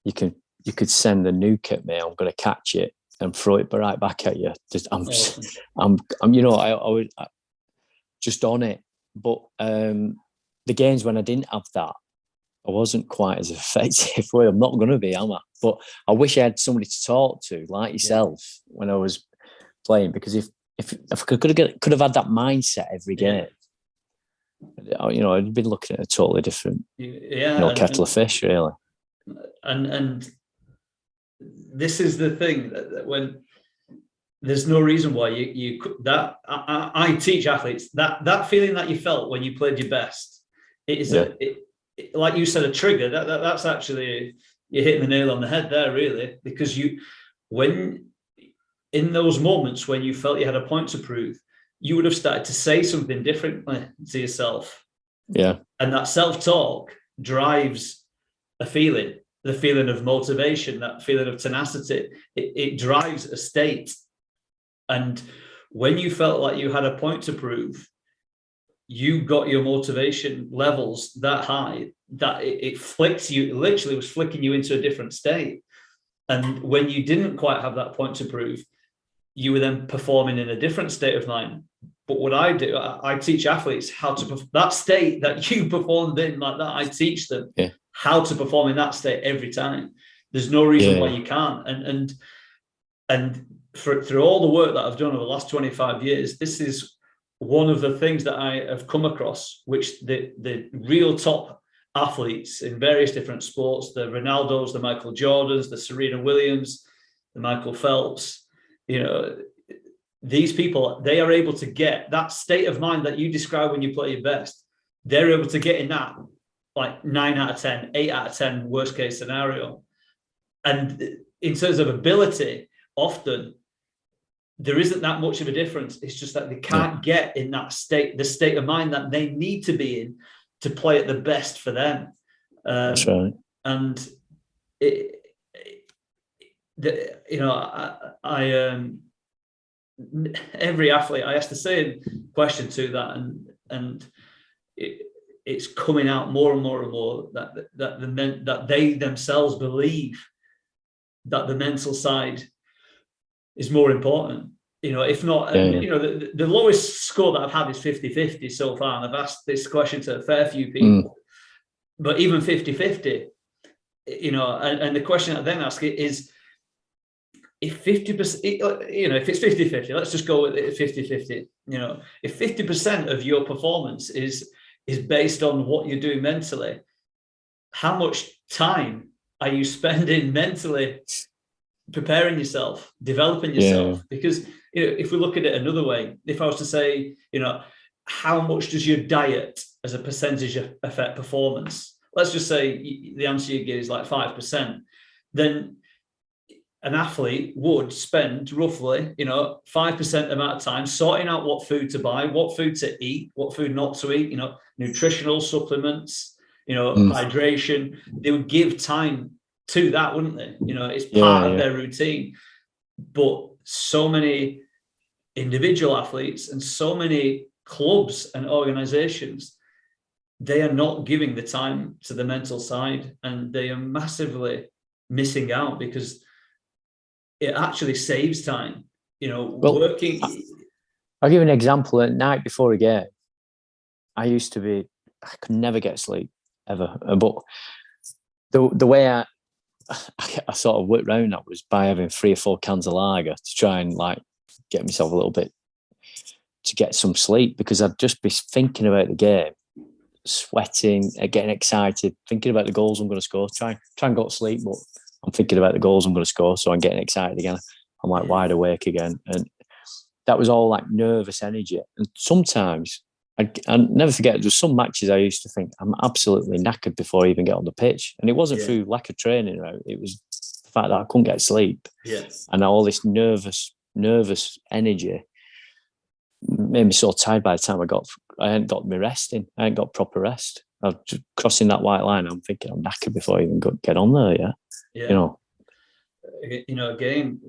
you could send a nuke at me, I'm going to catch it and throw it right back at you. I'm just on it. But the games when I didn't have that, I wasn't quite as effective. Well, I'm not going to be, am I? But I wish I had somebody to talk to, like yourself, when I was playing, because if I could have had that mindset every game, I'd been looking at a totally different, kettle of fish, really. And this is the thing that when there's no reason why I teach athletes that feeling that you felt when you played your best. It is like you said, a trigger. That's actually, you're hitting the nail on the head there, really, because when in those moments when you felt you had a point to prove, you would have started to say something differently to yourself. Yeah. And that self-talk drives a feeling, the feeling of motivation, that feeling of tenacity. It drives a state. And when you felt like you had a point to prove, you got your motivation levels that high that it flicks you, it literally was flicking you into a different state. And when you didn't quite have that point to prove, you were then performing in a different state of mind. But what I do, I teach athletes how to that state that you performed in, like that. I teach them how to perform in that state every time. There's no reason why you can't. And through all the work that I've done over the last 25 years, this is one of the things that I have come across, which the real top athletes in various different sports, the Ronaldos, the Michael Jordans, the Serena Williams, the Michael Phelps, these people, they are able to get that state of mind that you describe when you play your best. They're able to get in that like 9 out of 10, 8 out of 10 worst case scenario. And in terms of ability, often there isn't that much of a difference. It's just that they can't get in that state, the state of mind that they need to be in to play at the best for them. That's right. And every athlete, I ask the same question to that, and it's coming out more and more and more that they themselves believe that the mental side is more important. If not, the lowest score that I've had is 50-50 so far, and I've asked this question to a fair few people, but even 50-50, and the question I then ask is, if 50%, if it's 50-50, let's just go with it 50-50. If 50% of your performance is based on what you're doing mentally, how much time are you spending mentally preparing yourself, developing yourself? Because if we look at it another way, if I was to say, how much does your diet as a percentage affect performance? Let's just say the answer you give is like 5%. Then an athlete would spend roughly, 5% amount of time sorting out what food to buy, what food to eat, what food not to eat, nutritional supplements, hydration. They would give time to that, wouldn't they? It's part of their routine. But so many individual athletes and so many clubs and organizations, they are not giving the time to the mental side, and they are massively missing out, because it actually saves time, working. I'll give you an example. At night before a game, I could never get sleep ever. But the way I sort of worked around that was by having 3 or 4 cans of lager to try and get myself a little bit to get some sleep, because I'd just be thinking about the game, sweating, getting excited, thinking about the goals I'm going to score, try and go to sleep, but I'm thinking about the goals I'm going to score, so I'm getting excited again. I'm wide awake again. And that was all nervous energy. And sometimes, I'll never forget, there's some matches I used to think I'm absolutely knackered before I even get on the pitch. And it wasn't through lack of training, right? It was the fact that I couldn't get sleep. Yes. And all this nervous energy made me so tired by the time I hadn't got my rest in. I hadn't got proper rest. I was just crossing that white line. I'm thinking I'm knackered before I even get on there, yeah. Again,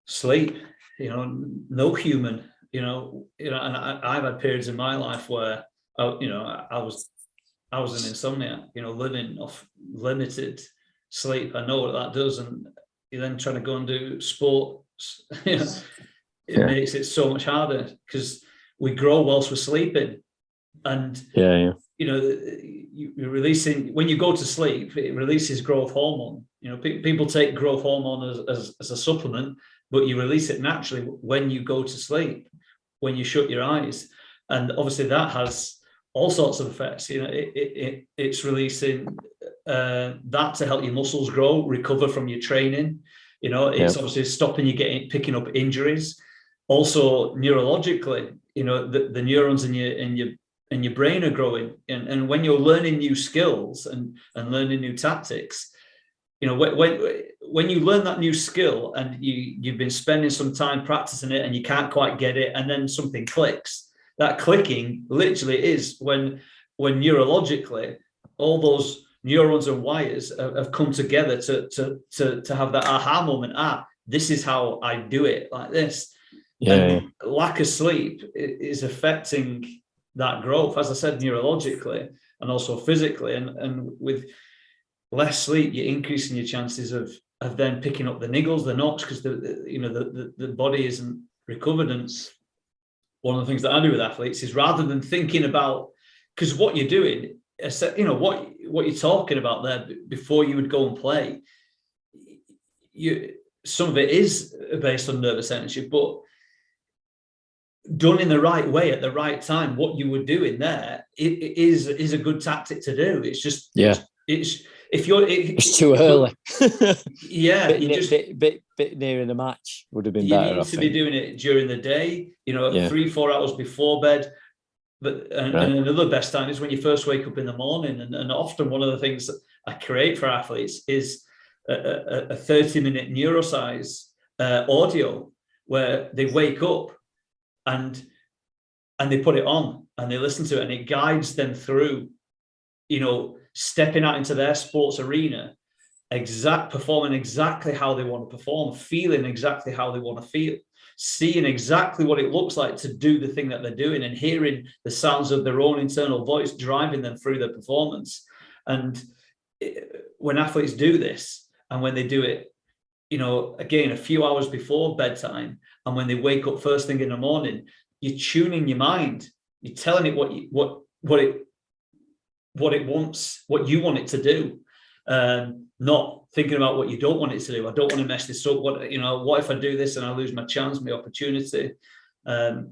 sleep, no human, and I've had periods in my life where, I was an insomniac, living off limited sleep. I know what that does. And you're then trying to go and do sports, it makes it so much harder, because we grow whilst we're sleeping. And you're releasing, when you go to sleep, it releases growth hormone. People take growth hormone as a supplement, but you release it naturally when you go to sleep, when you shut your eyes. And obviously that has all sorts of effects. It's releasing that to help your muscles grow, recover from your training. It's obviously stopping you picking up injuries. Also neurologically, the neurons in your brain are growing, and when you're learning new skills and learning new tactics, when you learn that new skill and you've been spending some time practicing it and you can't quite get it, and then something clicks. That clicking literally is when neurologically all those neurons and wires have come together to have that aha moment. This is how I do it, like this. And lack of sleep is affecting that growth, as I said, neurologically and also physically. And with less sleep, you're increasing your chances of then picking up the niggles, the knocks, because the body isn't recovered. And one of the things that I do with athletes is, rather than thinking about, because what you're doing, what you're talking about there before you would go and play, some of it is based on nervous energy, but done in the right way at the right time, what you would do in there, it is a good tactic to do. It's just, it's too early. Yeah, bit nearer the match would have been you better. need to be doing it during the day, 3-4 hours before bed. But and another best time is when you first wake up in the morning. And often one of the things that I create for athletes is a 30-minute neuroscience audio where they wake up and they put it on and they listen to it, and it guides them through, stepping out into their sports arena, performing exactly how they want to perform, feeling exactly how they want to feel, seeing exactly what it looks like to do the thing that they're doing, and hearing the sounds of their own internal voice driving them through their performance. And when athletes do this, and when they do it, again, a few hours before bedtime, and when they wake up first thing in the morning, you're tuning your mind. You're telling it what it wants, what you want it to do, not thinking about what you don't want it to do. I don't want to mess this up. What if I do this and I lose my chance, my opportunity? But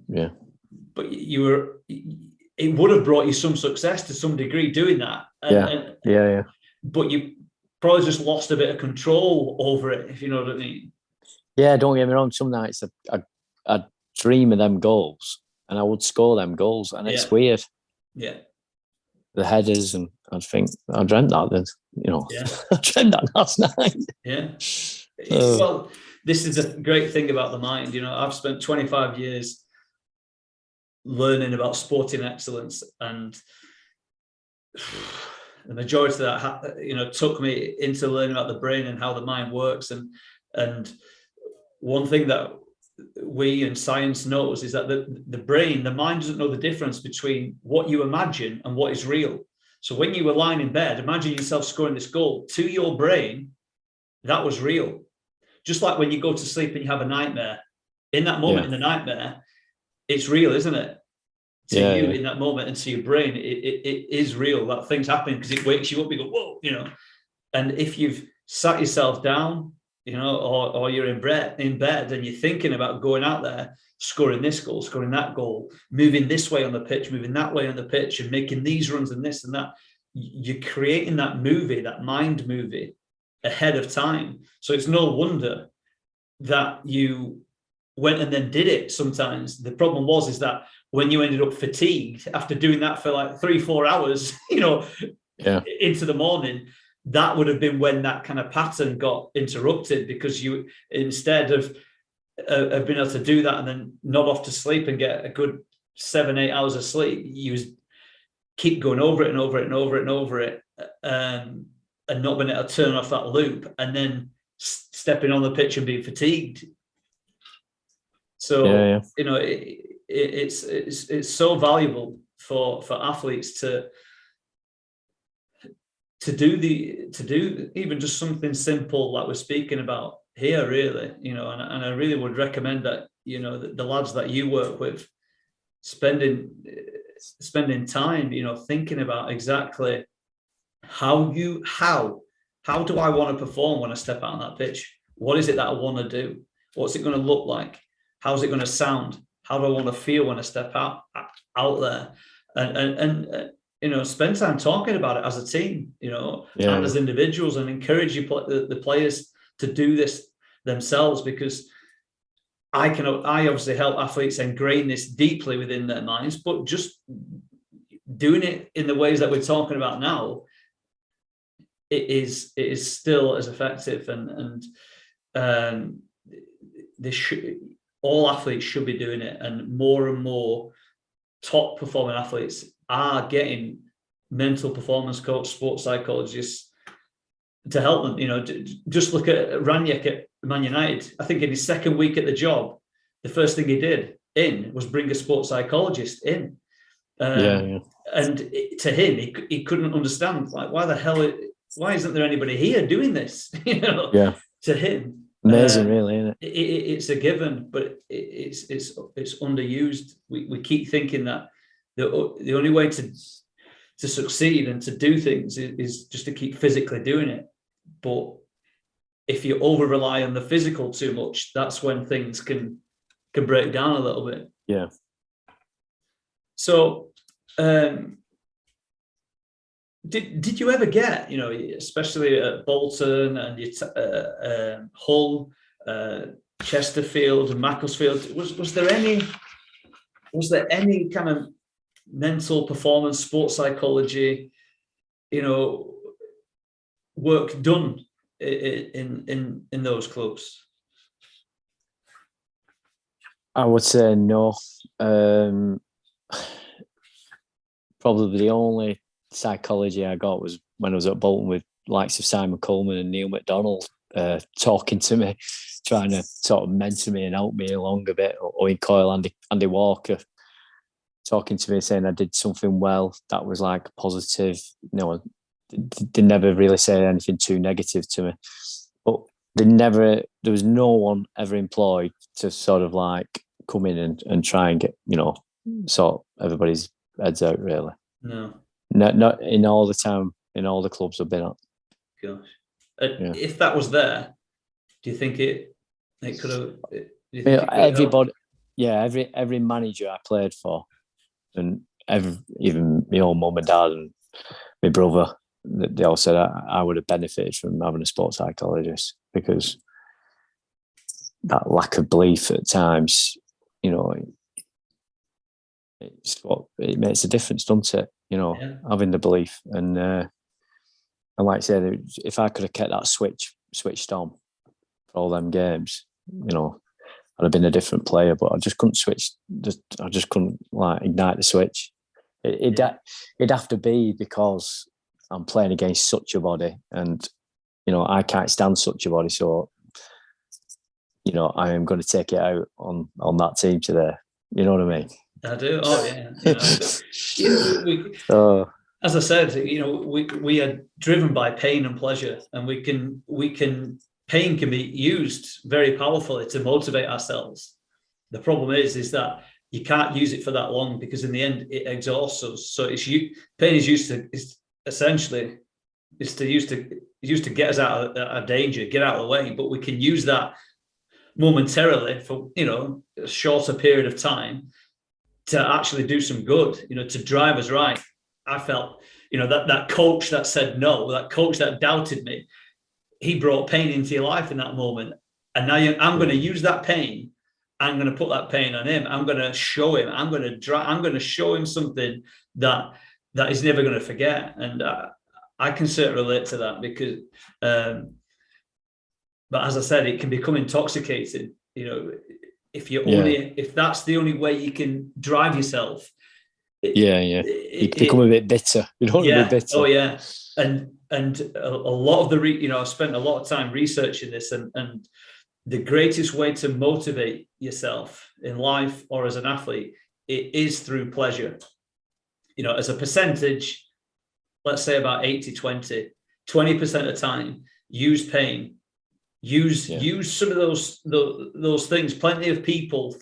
it would have brought you some success to some degree doing that. But you probably just lost a bit of control over it, if you know what I mean. Yeah, don't get me wrong. Some nights I'd dream of them goals and I would score them goals, and it's weird. Yeah. The headers, and I'd think, I dreamt that then, I dreamt that last night. Yeah. Well, this is a great thing about the mind. I've spent 25 years learning about sporting excellence, and the majority of that, took me into learning about the brain and how the mind works. And one thing that we in science knows is that the brain, the mind doesn't know the difference between what you imagine and what is real. So when you were lying in bed, imagine yourself scoring this goal. To your brain, that was real. Just like when you go to sleep and you have a nightmare, in that moment, in the nightmare, it's real, isn't it? To you in that moment, and to your brain, it is real. That thing's happening because it wakes you up. You go, whoa, And if you've sat yourself down, or you're in bed and you're thinking about going out there, scoring this goal, scoring that goal, moving this way on the pitch, moving that way on the pitch, and making these runs and this and that, you're creating that movie, that mind movie ahead of time. So it's no wonder that you went and then did it. Sometimes the problem is that when you ended up fatigued after doing that for like 3-4 hours, into the morning, that would have been when that kind of pattern got interrupted, because you, instead of being able to do that and then nod off to sleep and get a good 7-8 hours of sleep, you keep going over it and over it and over it and over it, and not being able to turn off that loop, and then stepping on the pitch and being fatigued. So it's so valuable for athletes to do even just something simple like we're speaking about here, really, and I really would recommend that, the lads that you work with, spending time, thinking about exactly how do I want to perform when I step out on that pitch? What is it that I want to do? What's it going to look like? How's it going to sound? How do I want to feel when I step out there? And spend time talking about it as a team, and as individuals, and encourage the players to do this themselves, because I obviously help athletes ingrain this deeply within their minds, but just doing it in the ways that we're talking about now, it is still as effective, and all athletes should be doing it, and more top performing athletes are getting mental performance coach, sports psychologists to help them. Just look at Ranić at Man United. I think in his second week at the job, the first thing he did was bring a sports psychologist in. And to him, he couldn't understand, like, why isn't there anybody here doing this? To him, amazing, really, isn't it? It's a given, but it's underused. We keep thinking that the only way to succeed and to do things is just to keep physically doing it. But if you over rely on the physical too much, that's when things can break down a little bit. Yeah. So, did you ever get, especially at Bolton and Hull, Chesterfield and Macclesfield, was there any kind of mental performance, sports psychology, work done in those clubs? I would say no. Probably the only psychology I got was when I was at Bolton with likes of Simon Coleman and Neil McDonald talking to me, trying to sort of mentor me and help me along a bit. Or in Coyle, Andy Walker talking to me, saying I did something well. That was like positive. They never really say anything too negative to me. But there was no one ever employed to sort of like come in and try and get, sort everybody's heads out, really. No. Not in all the time, in all the clubs I've been at. Gosh. If that was there, do you think it could have? Everybody, every manager I played for, and even my own mum and dad and my brother, they all said I would have benefited from having a sports psychologist, because that lack of belief at times, it makes a difference, doesn't it? Having the belief. And like I said, if I could have kept that switched on for all them games, I'd have been a different player. But I just couldn't switch. I just couldn't like ignite the switch. It'd have to be because I'm playing against such a body, and I can't stand such a body. So I am going to take it out on that team today. You know what I mean? I do. Oh yeah. As I said, we are driven by pain and pleasure, and pain can be used very powerfully to motivate ourselves. The problem is that you can't use it for that long, because in the end it exhausts us. So pain is used to get us out of danger, get out of the way. But we can use that momentarily for a shorter period of time to actually do some good, to drive us right. I felt, that coach that said no, that coach that doubted me, he brought pain into your life in that moment. And now I'm going to use that pain. I'm going to put that pain on him. I'm going to show him. I'm going to show him something that he's never going to forget. And I can certainly relate to that, because, but as I said, it can become intoxicating. If that's the only way you can drive yourself. You become a bit bitter. You don't want to be bitter. Oh yeah. And a lot of I've spent a lot of time researching this, and the greatest way to motivate yourself in life or as an athlete, it is through pleasure. As a percentage, let's say about 80-20, 20% of the time, use pain. Use some of those things. Plenty of people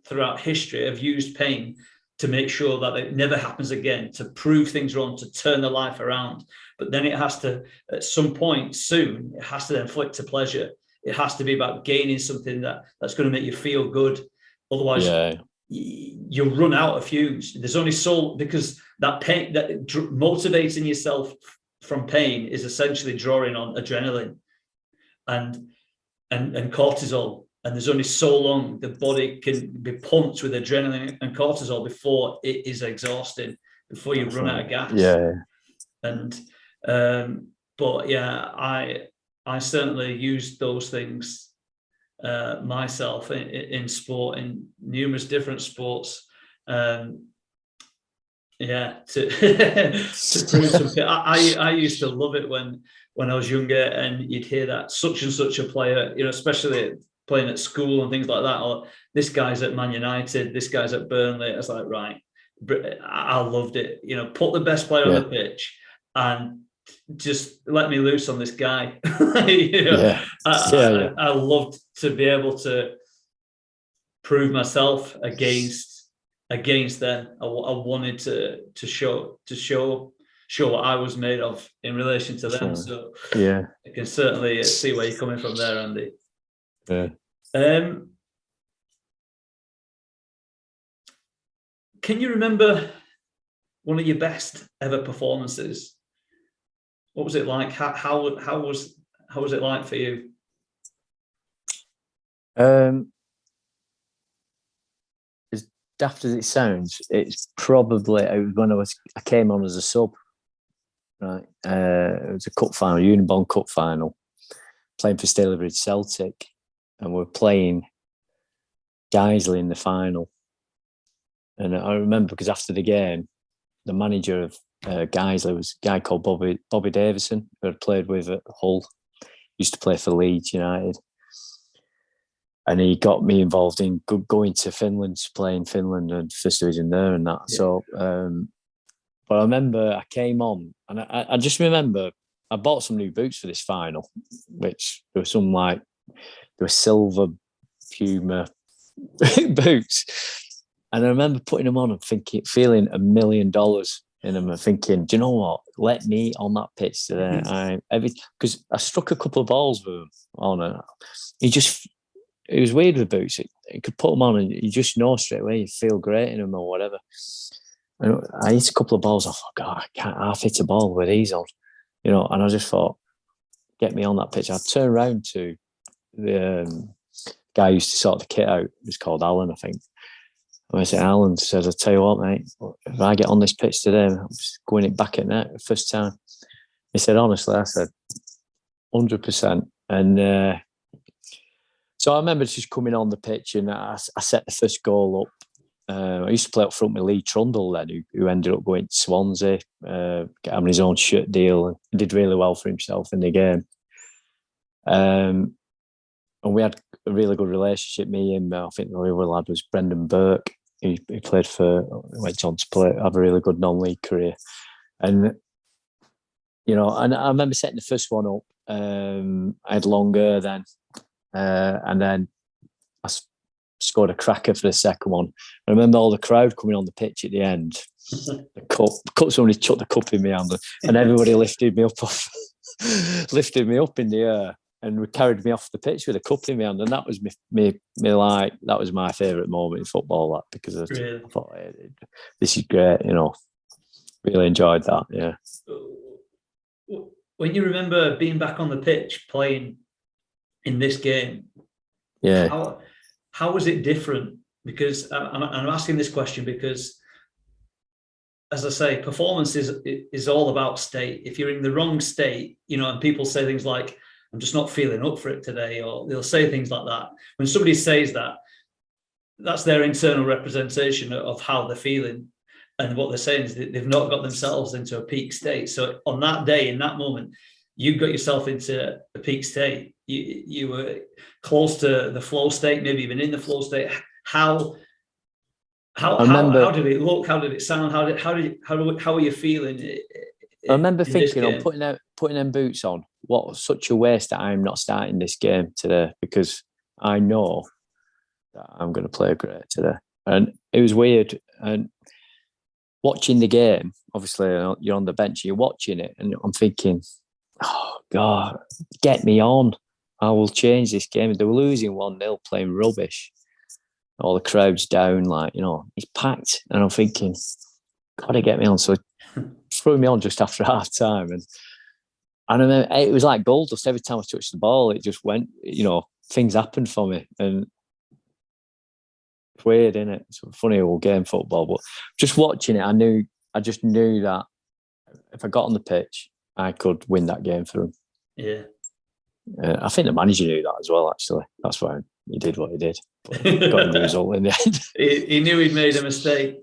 throughout history have used pain to make sure that it never happens again, to prove things wrong, to turn their life around. But then it has to, at some point soon, it has to then flip to pleasure. It has to be about gaining something that's going to make you feel good. Otherwise, you'll run out of fumes. There's only because that pain, motivating yourself from pain is essentially drawing on adrenaline and cortisol. And there's only so long the body can be pumped with adrenaline and cortisol before it is exhausting, before you run out of gas. And but yeah, I certainly used those things myself in sport, in numerous different sports. To prove something. I used to love it when I was younger, and you'd hear that such and such a player, especially playing at school and things like that, or this guy's at Man United, this guy's at Burnley. I was like, right, I loved it. Put the best player on the pitch and just let me loose on this guy. I loved to be able to prove myself against them. I wanted to show sure what I was made of in relation to them. Sure. So Yeah, I can certainly see where you're coming from there, Andy. yeah. Can you remember one of your best ever performances? What was it like? How was it like for you? As daft as it sounds, it's probably when I came on as a sub. Right, it was a cup final, Unibond Cup final, playing for Stalybridge Celtic, and we're playing Guiseley in the final. And I remember because after the game, the manager of Guiseley was a guy called Bobby Davison, who I'd played with at Hull. Used to play for Leeds United, and he got me involved in going to Finland, to play in Finland and First Division there and that. Yeah. So, but I remember I came on, and I just remember I bought some new boots for this final, which there were silver Puma boots, and I remember putting them on and feeling $1 million in them, and thinking, do you know what? Let me on that pitch today. Because I struck a couple of balls with him on it. It was weird with boots. You could put them on and you just know straight away you feel great in them or whatever. And I hit a couple of balls. I thought, God, I can't half hit a ball with these on, And I just thought, get me on that pitch. I turned around to the guy who used to sort the kit out. It was called Alan, I think. And I said, Alan said, I'll tell you what, mate, if I get on this pitch today, I'm just going it back at net the first time. He said, honestly, I said, 100%. And so I remember just coming on the pitch, and I set the first goal up. I used to play up front with Lee Trundle then, who ended up going to Swansea, having his own shirt deal, and did really well for himself in the game. And we had a really good relationship, me and I think the other lad was Brendan Burke. He went on to have a really good non-league career. And, and I remember setting the first one up. I had long hair then. And then I scored a cracker for the second one. I remember all the crowd coming on the pitch at the end. Somebody chucked the cup in my hand, and everybody lifted me up in the air, and carried me off the pitch with a cup in my hand. And that was that was my favourite moment in football. Because I thought, hey, this is great. Really enjoyed that. Yeah. When you remember being back on the pitch playing in this game, yeah, how was it different? Because I'm asking this question because, as I say, performance is all about state. If you're in the wrong state, and people say things like, I'm just not feeling up for it today, or they'll say things like that. When somebody says that, that's their internal representation of how they're feeling. And what they're saying is that they've not got themselves into a peak state. So on that day, in that moment, you got yourself into a peak state. You were close to the flow state, maybe even in the flow state. How did it look? How did it sound? How were you feeling? I remember thinking on putting them boots on. What such a waste that I'm not starting this game today, because I know that I'm going to play great today. And it was weird. And watching the game, obviously you're on the bench, you're watching it, and I'm thinking, oh God, get me on. I will change this game. They were losing 1-0, playing rubbish. All the crowd's down, it's packed. And I'm thinking, gotta get me on. So threw me on just after half time. And I remember it was like gold dust. Every time I touched the ball, it just went, things happened for me. And it's weird, isn't it? It's a funny old game, football. But just watching it, I just knew that if I got on the pitch, I could win that game for him. Yeah. I think the manager knew that as well, actually. That's why he did what he did. But got the result in the end. He knew he'd made a mistake.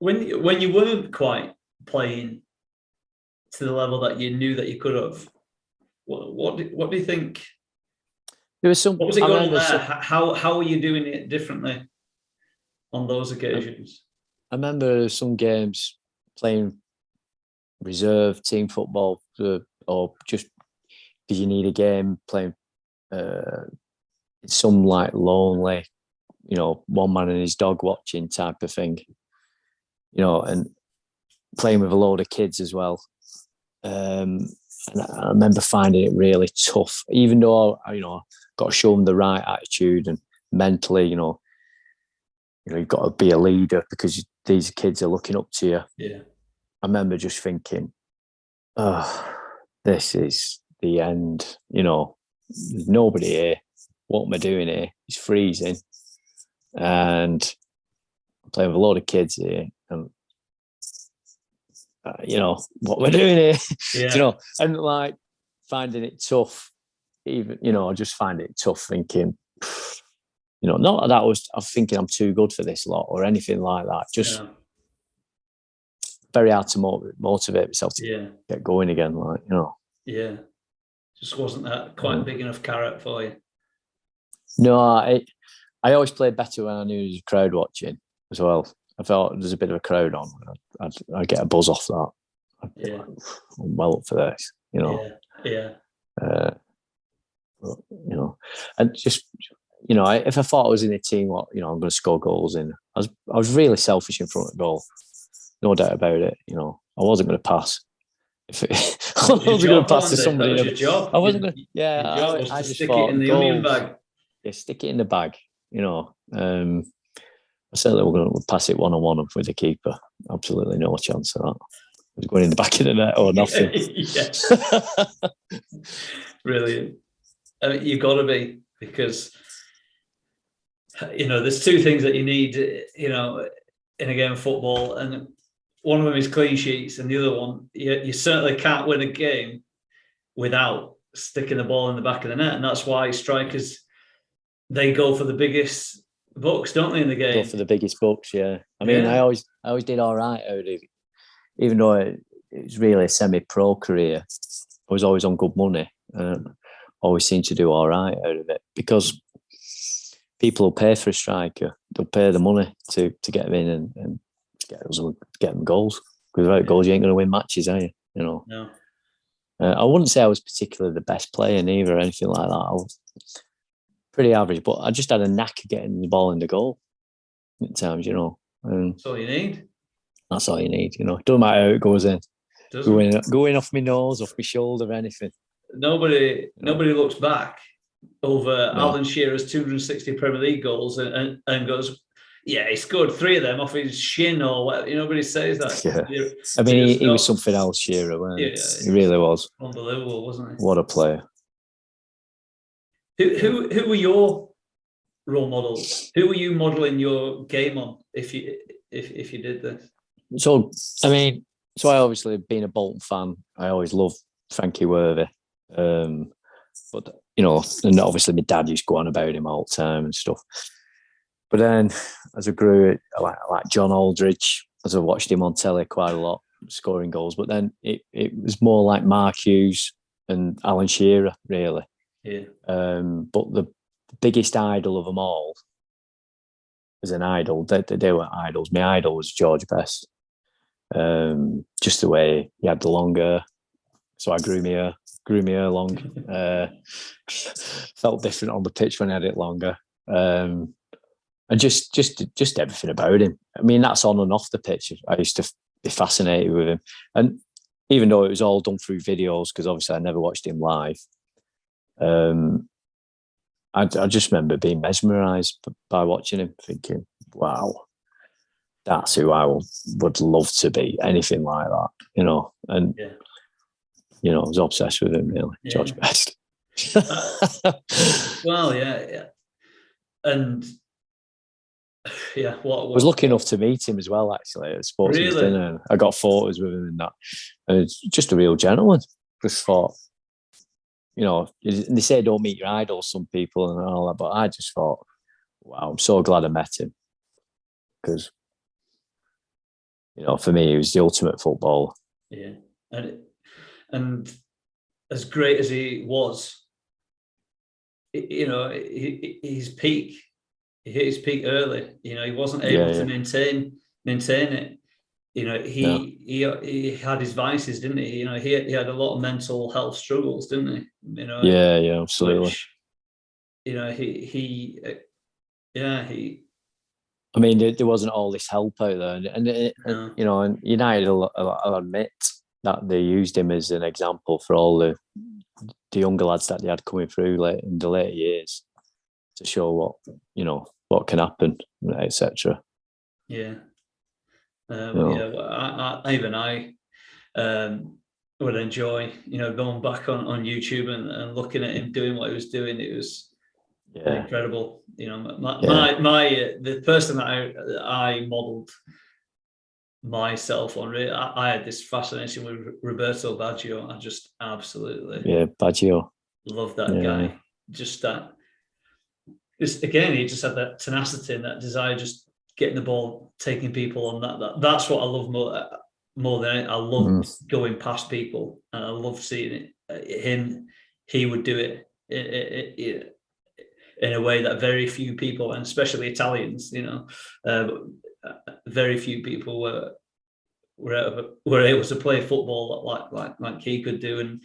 When you weren't quite playing to the level that you knew that you could have, what do you think? There was some. What was it going on there? How were you doing it differently on those occasions? I remember some games playing reserve team football, or just because you need a game, playing some lonely, one man and his dog watching type of thing, and playing with a load of kids as well. And I remember finding it really tough, even though I got to show them the right attitude and mentally, you've got to be a leader because these kids are looking up to you. Yeah. I remember just thinking, oh, this is the end. There's nobody here. What am I doing here? It's freezing. And I'm playing with a lot of kids here. And, what we're doing here. Yeah. And like finding it tough. Even, I just find it tough thinking, not that I'm thinking I'm too good for this lot or anything like that. Just very hard to motivate myself to get going again. Yeah. Just wasn't that quite big enough carrot for you? No, I always played better when I knew there was a crowd watching as well. I felt there's a bit of a crowd on. I'd get a buzz off that. I'm well up for this, Yeah. And just, if I thought I was in a team, I'm going to score goals in. I was really selfish in front of the goal. No doubt about it. I wasn't going to pass. I wasn't going to pass to somebody. That was your job. I wasn't going to. Yeah, your job was I to just stick thought it in the goals, onion bag. Yeah, stick it in the bag. I said that we're going to pass it 1-on-1 with the keeper. Absolutely no chance of that. It was going in the back of the net or nothing. Brilliant. You've got to be, because there's two things that you need, in a game of football, and one of them is clean sheets, and the other one, you certainly can't win a game without sticking the ball in the back of the net, and that's why strikers, they go for the biggest bucks, don't they, in the game? Go for the biggest bucks, yeah. I mean, I always did all right out of it, even though it was really a semi-pro career. I was always on good money, and always seemed to do all right out of it, because people will pay for a striker. They'll pay the money to get them in and get them goals. Because without goals, you ain't going to win matches, are you? No. I wouldn't say I was particularly the best player neither or anything like that. I was pretty average, but I just had a knack of getting the ball in the goal at times, And that's all you need. That's all you need, It doesn't matter how it goes in. Doesn't. Going off my nose, off my shoulder, anything. Nobody looks back over Alan Shearer's 260 Premier League goals and goes, yeah, he scored 3 of them off his shin or whatever. Nobody says that. Yeah. I mean, he was something else, Shearer, wasn't he? He really was. Unbelievable, wasn't he? What a player. Who were your role models? Who were you modelling your game on if you did this? So, I obviously, being a Bolton fan, I always loved Frankie Worthy. But, and obviously my dad used to go on about him all the time and stuff. But then as I grew, I like John Aldridge, as I watched him on telly quite a lot, scoring goals. But then it was more like Mark Hughes and Alan Shearer, really. Yeah. But the biggest idol of them all, as an idol, they weren't idols. My idol was George Best. Just the way he had the long hair. So I grew my hair long. Felt different on the pitch when I had it longer. And just everything about him. I mean, that's on and off the pitch. I used to be fascinated with him. And even though it was all done through videos, because obviously I never watched him live, I just remember being mesmerised by watching him, thinking, wow, that's who I would love to be, anything like that, And, I was obsessed with him, really, George Best. Well, yeah. And, I was lucky enough to meet him as well, actually, at Sportsman's Dinner. I got photos with him and that. And it's just a real gentleman. Just thought, they say don't meet your idols, some people and all that, but I just thought, wow, I'm so glad I met him. Because, for me, he was the ultimate footballer. Yeah. And as great as he was, his peak, he hit his peak early. He wasn't able to maintain it. He had his vices, didn't he? He had a lot of mental health struggles, didn't he? Yeah, absolutely. Which, he Yeah, I mean, there wasn't all this help out there, and you know, and United will admit that they used him as an example for all the younger lads that they had coming through late in the later years to show what can happen, etc. Yeah. No. I would enjoy, going back on YouTube and looking at him doing what he was doing. It was incredible. The person that I modelled myself on, I had this fascination with Roberto Baggio. I just absolutely Baggio. Love that guy. Just that. Again, he just had that tenacity and that desire, just getting the ball, taking people on. That's what I love more than anything. I love going past people, and I love seeing it. He would do it in a way that very few people, and especially Italians, very few people were able to play football like he could do. And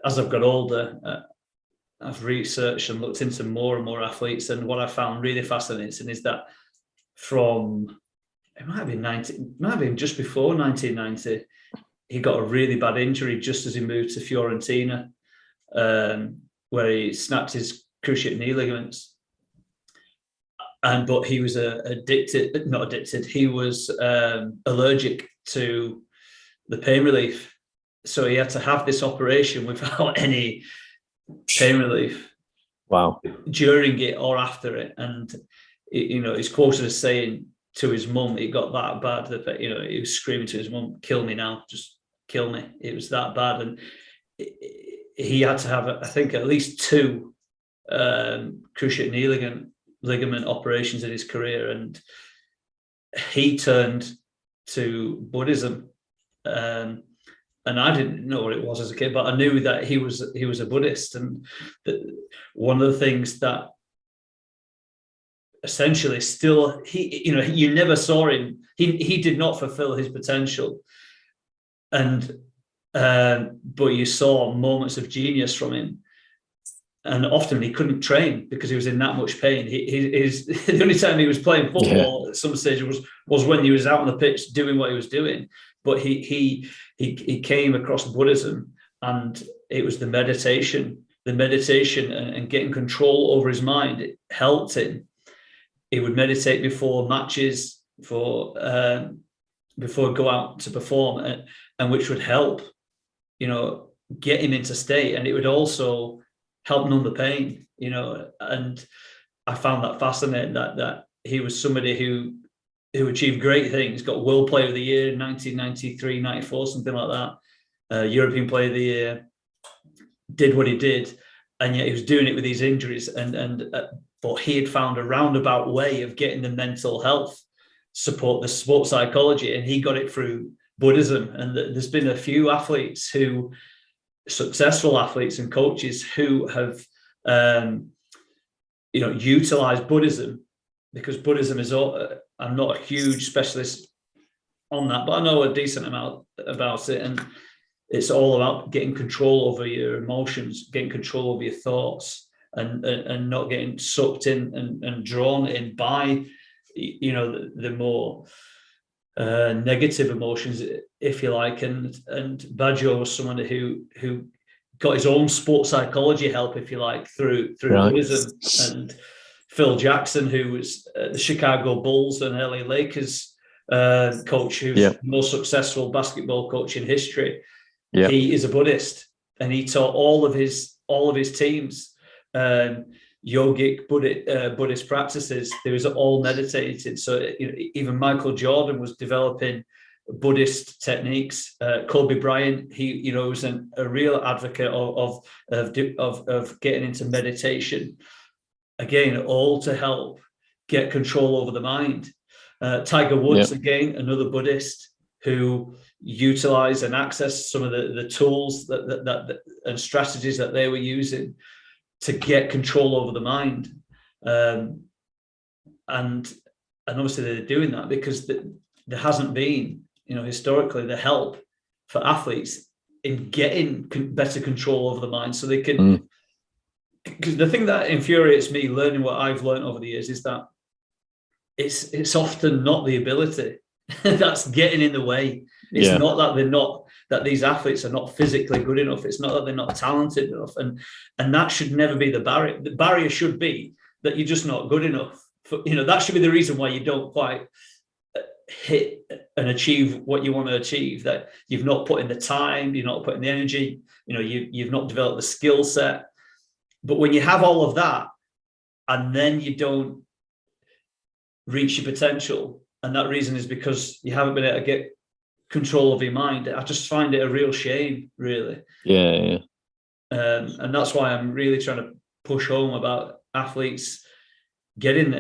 as I've got older, I've researched and looked into more and more athletes, and what I found really fascinating is that it might have been just before 1990, he got a really bad injury just as he moved to Fiorentina, where he snapped his cruciate knee ligaments. But he was not addicted. He was allergic to the pain relief, so he had to have this operation without any pain relief. Wow. During it or after it, and he's quoted as saying to his mum, it got that bad that he was screaming to his mum, "Kill me now, just kill me." It was that bad, and he had to have, I think, at least 2 cruciate knee ligament operations in his career, and he turned to Buddhism. And I didn't know what it was as a kid, but I knew that he was a Buddhist, and one of the things that essentially still you never saw him. He did not fulfill his potential, and but you saw moments of genius from him. And often he couldn't train because he was in that much pain. The only time he was playing football at some stage was when he was out on the pitch doing what he was doing. But he came across Buddhism, and it was the meditation and getting control over his mind. It helped him. He would meditate before matches, before go out to perform, and which would help, get him into state, and it would also help numb the pain, and I found that fascinating that he was somebody who achieved great things, got World Player of the Year in 1993, 94, something like that, European Player of the Year, did what he did, and yet he was doing it with these injuries, but he had found a roundabout way of getting the mental health support, the sports psychology, and he got it through Buddhism. And there's been a few successful athletes and coaches who have utilized Buddhism, because Buddhism is I'm not a huge specialist on that, but I know a decent amount about it, and it's all about getting control over your emotions, getting control over your thoughts, and not getting sucked in and drawn in by the more negative emotions, if you like. And Baggio was someone who got his own sports psychology help, if you like, through Buddhism. And Phil Jackson, who was the Chicago Bulls and LA Lakers coach, who's the most successful basketball coach in history, he is a Buddhist, and he taught all of his teams yogic Buddhist practices. They was all meditated. So even Michael Jordan was developing Buddhist techniques. Kobe Bryant, he was a real advocate of getting into meditation. Again, all to help get control over the mind. Tiger Woods, again, another Buddhist who utilized and accessed some of the tools that and strategies that they were using to get control over the mind. And obviously they're doing that because there hasn't been, historically, the help for athletes in getting better control over the mind, so they can because the thing that infuriates me learning what I've learned over the years is that it's often not the ability that's getting in the way. It's not that these athletes are not physically good enough. It's not that they're not talented enough. And that should never be the barrier. The barrier should be that you're just not good enough. That should be the reason why you don't quite hit and achieve what you want to achieve, that you've not put in the time, you're not putting the energy, you've not developed the skill set. But when you have all of that and then you don't reach your potential, and that reason is because you haven't been able to get control of your mind, I just find it a real shame, really. Yeah. And that's why I'm really trying to push home about athletes getting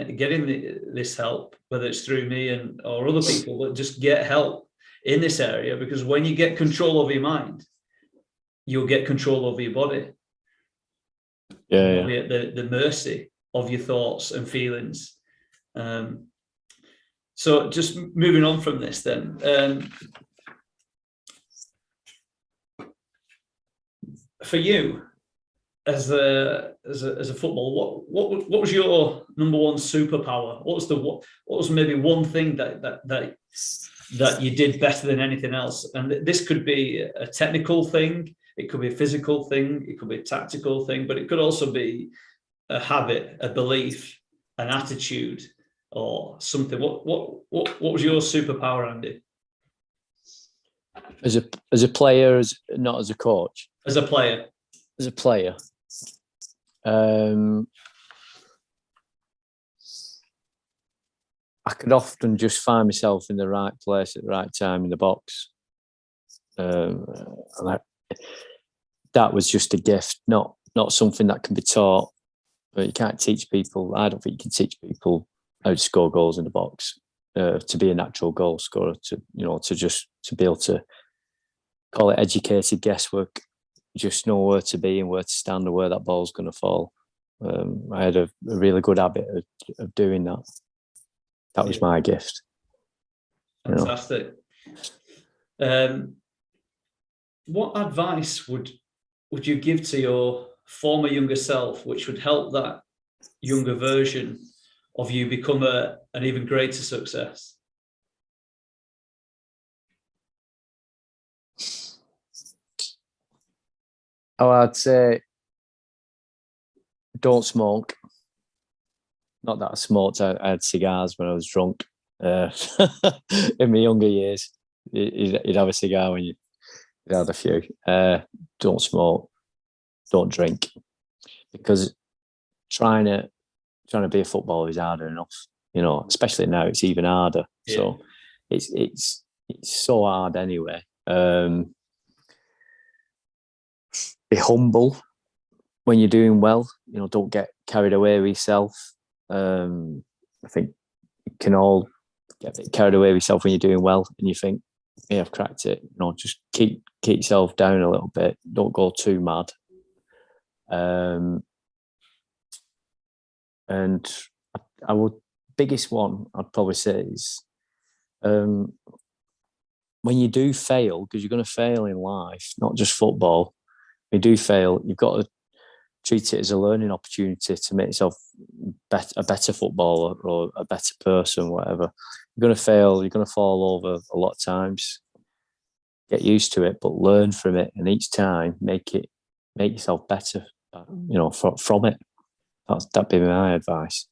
this help, whether it's through me or other people, but just get help in this area, because when you get control over your mind, you'll get control over your body. The mercy of your thoughts and feelings. So just moving on from this then, for you as a footballer, what was your number one superpower? What was maybe one thing that you did better than anything else? And this could be a technical thing, it could be a physical thing, it could be a tactical thing, but it could also be a habit, a belief, an attitude, or something. What was your superpower, Andy? As a player, not as a coach. As a player. As a player. I could often just find myself in the right place at the right time in the box. That was just a gift, not something that can be taught. But you can't teach people. I don't think you can teach people how to score goals in the box, to be a natural goal scorer. To be able to call it educated guesswork. Just know where to be and where to stand and where that ball's going to fall. I had a really good habit of doing that. That was my gift. Fantastic. What advice would you give to your former younger self, which would help that younger version of you become an even greater success? Oh, I'd say don't smoke. Not that I smoked. I had cigars when I was drunk. In my younger years, you'd have a cigar when you'd had a few. Don't smoke. Don't drink. Because trying to be a footballer is harder enough. Especially now, it's even harder. Yeah. So it's so hard anyway. Be humble when you're doing well. Don't get carried away with yourself. I think you can all get a bit carried away with yourself when you're doing well and you think, "Hey, I've cracked it." Just keep yourself down a little bit. Don't go too mad. And biggest one I'd probably say is when you do fail, because you're going to fail in life, not just football. When you do fail, you've got to treat it as a learning opportunity to make yourself a better footballer or a better person, whatever. You're going to fail, you're going to fall over a lot of times. Get used to it, but learn from it, and each time make yourself better. From it. That'd be my advice.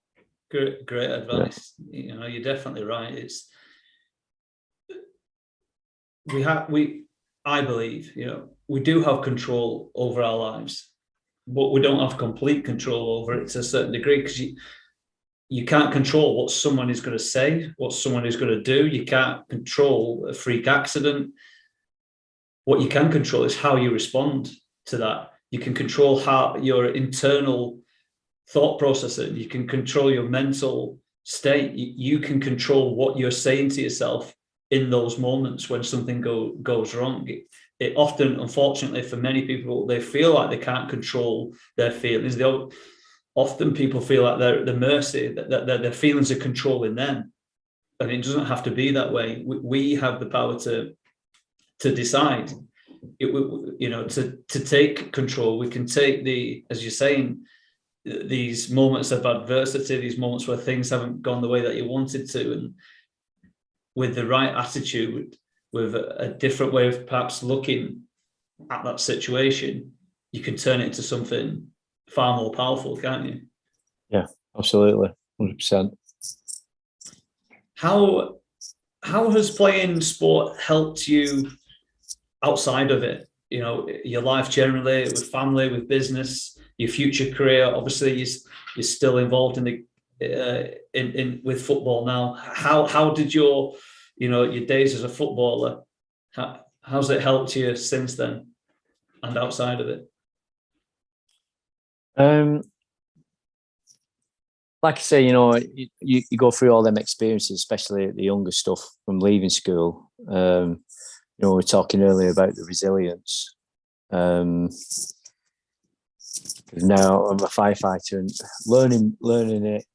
Great advice. Yeah. You're definitely right. I believe, we do have control over our lives, but we don't have complete control over it to a certain degree, because you can't control what someone is going to say, what someone is going to do. You can't control a freak accident. What you can control is how you respond to that. You can control how your internal thought processing. You can control your mental state. You can control what you're saying to yourself in those moments when something goes wrong. It often, unfortunately, for many people, they feel like they can't control their feelings. Often people feel like they're at the mercy, that their feelings are controlling them. And it doesn't have to be that way. We have the power to decide, to take control. We can take as you're saying, these moments of adversity, these moments where things haven't gone the way that you wanted to, and with the right attitude, with a different way of perhaps looking at that situation, you can turn it into something far more powerful, can't you? Yeah, absolutely, 100%. How has playing sport helped you outside of it? You know, your life generally, with family, with business, your future career. Obviously, you're still involved in the in with football now. How did your days as a footballer? How's it helped you since then and outside of it? Like I say, you go through all them experiences, especially the younger stuff from leaving school. We were talking earlier about the resilience. Now I'm a firefighter, and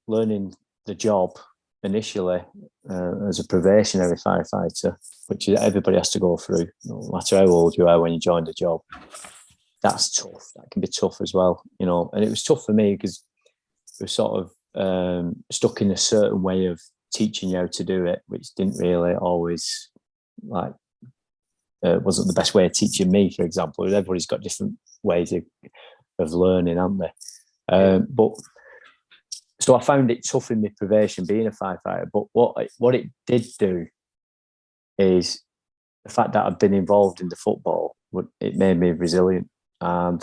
learning the job initially as a probationary firefighter, which everybody has to go through, no matter how old you are when you join the job. That's tough. That can be tough as well, And it was tough for me because it was sort of stuck in a certain way of teaching you how to do it, which didn't really always wasn't the best way of teaching me, for example. Everybody's got different ways of learning, haven't they? So I found it tough in my probation being a firefighter. But what it did do is the fact that I've been involved in the football, it made me resilient. And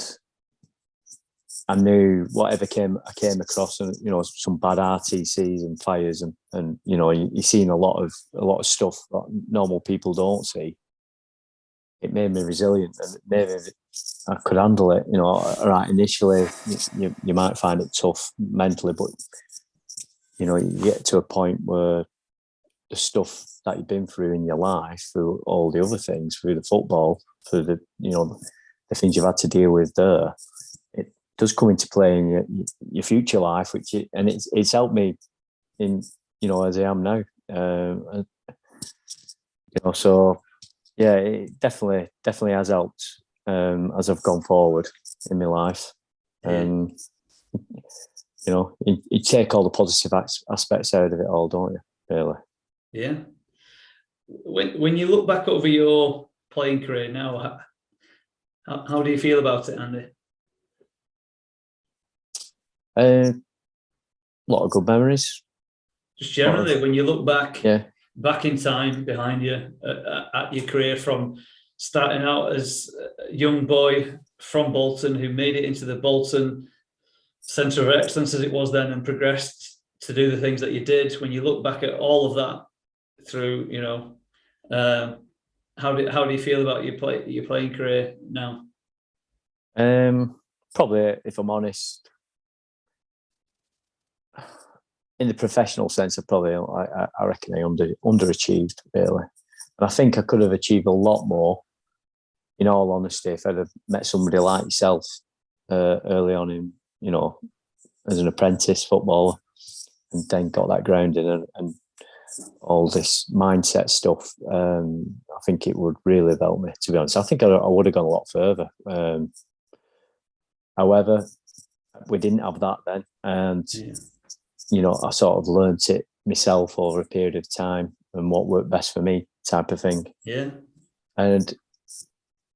I knew whatever I came across, and some bad RTCs and fires, and you're seeing a lot of stuff that normal people don't see. It made me resilient, and maybe I could handle it. Right, initially you might find it tough mentally, but you get to a point where the stuff that you've been through in your life, through all the other things, through the football, through the the things you've had to deal with there, it does come into play in your future life, and it's helped me in as I am now. So yeah, it definitely has helped as I've gone forward in my life. You take all the positive aspects out of it all, don't you? Really? Yeah. When you look back over your playing career now, how do you feel about it, Andy? A lot of good memories. Just generally, when you look back, yeah, back in time behind you at your career, from starting out as a young boy from Bolton who made it into the Bolton Centre of Excellence as it was then, and progressed to do the things that you did. When you look back at all of that through, how do you feel about your playing career now? Probably, if I'm honest, in the professional sense, I reckon I underachieved, really. And I think I could have achieved a lot more, in all honesty, if I'd have met somebody like yourself early on in, as an apprentice footballer, and then got that grounding and all this mindset stuff. I think it would really have helped me, to be honest. I think I would have gone a lot further. However, we didn't have that then. And, I sort of learnt it myself over a period of time and what worked best for me, type of thing. Yeah. And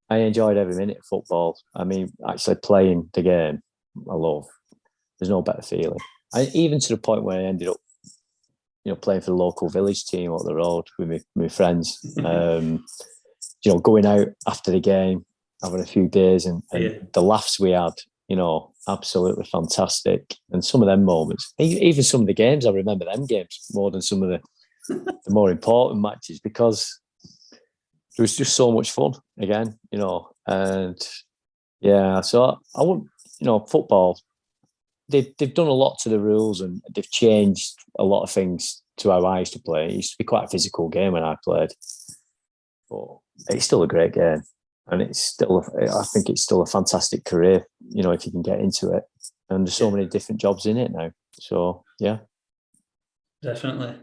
I enjoyed every minute of football. I mean, actually playing the game, I love. There's no better feeling. Even to the point where I ended up, playing for the local village team up the road with my friends. Going out after the game, having a few days, and the laughs we had, absolutely fantastic. And some of them moments, even some of the games, I remember them games more than some of the more important matches, because it was just so much fun again, and yeah, so I wouldn't, football, they've done a lot to the rules, and they've changed a lot of things to how I used to play. It used to be quite a physical game when I played, but it's still a great game, and I think it's still a fantastic career, if you can get into it. And there's so many different jobs in it now. So yeah, definitely.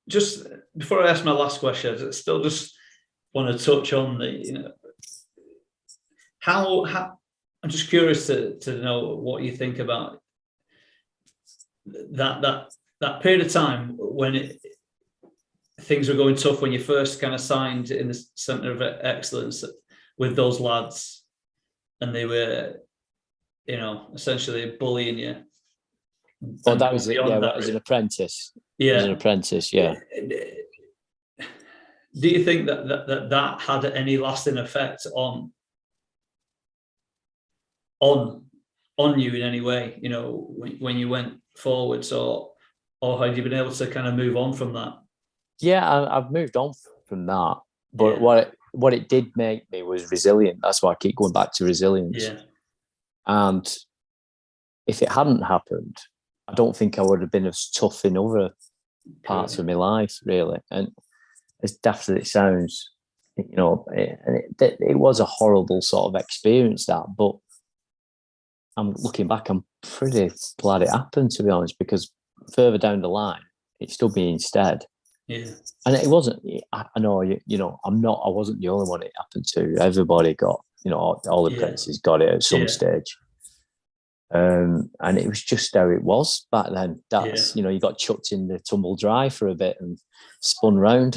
Just before I ask my last question, I still just want to touch on the, how I'm just curious to know what you think about that period of time when things were going tough, when you first kind of signed in the Centre of Excellence with those lads, and they were, essentially bullying you. Well, that was it. Yeah, as an apprentice. Yeah, as an apprentice. Yeah. Do you think that had any lasting effect on you in any way? When you went forwards, or had you been able to kind of move on from that? Yeah, I've moved on from that. But what it did make me was resilient. That's why I keep going back to resilience. Yeah. And if it hadn't happened, I don't think I would have been as tough in other parts of my life, really. And as daft as it sounds, it was a horrible sort of experience, that. But I'm looking back, I'm pretty glad it happened, to be honest, because further down the line, it stood me instead. Yeah. And it wasn't, I know, I wasn't the only one it happened to. Everybody got, all the apprentices got it at some stage. And it was just how it was back then. That's, you got chucked in the tumble dry for a bit and spun round,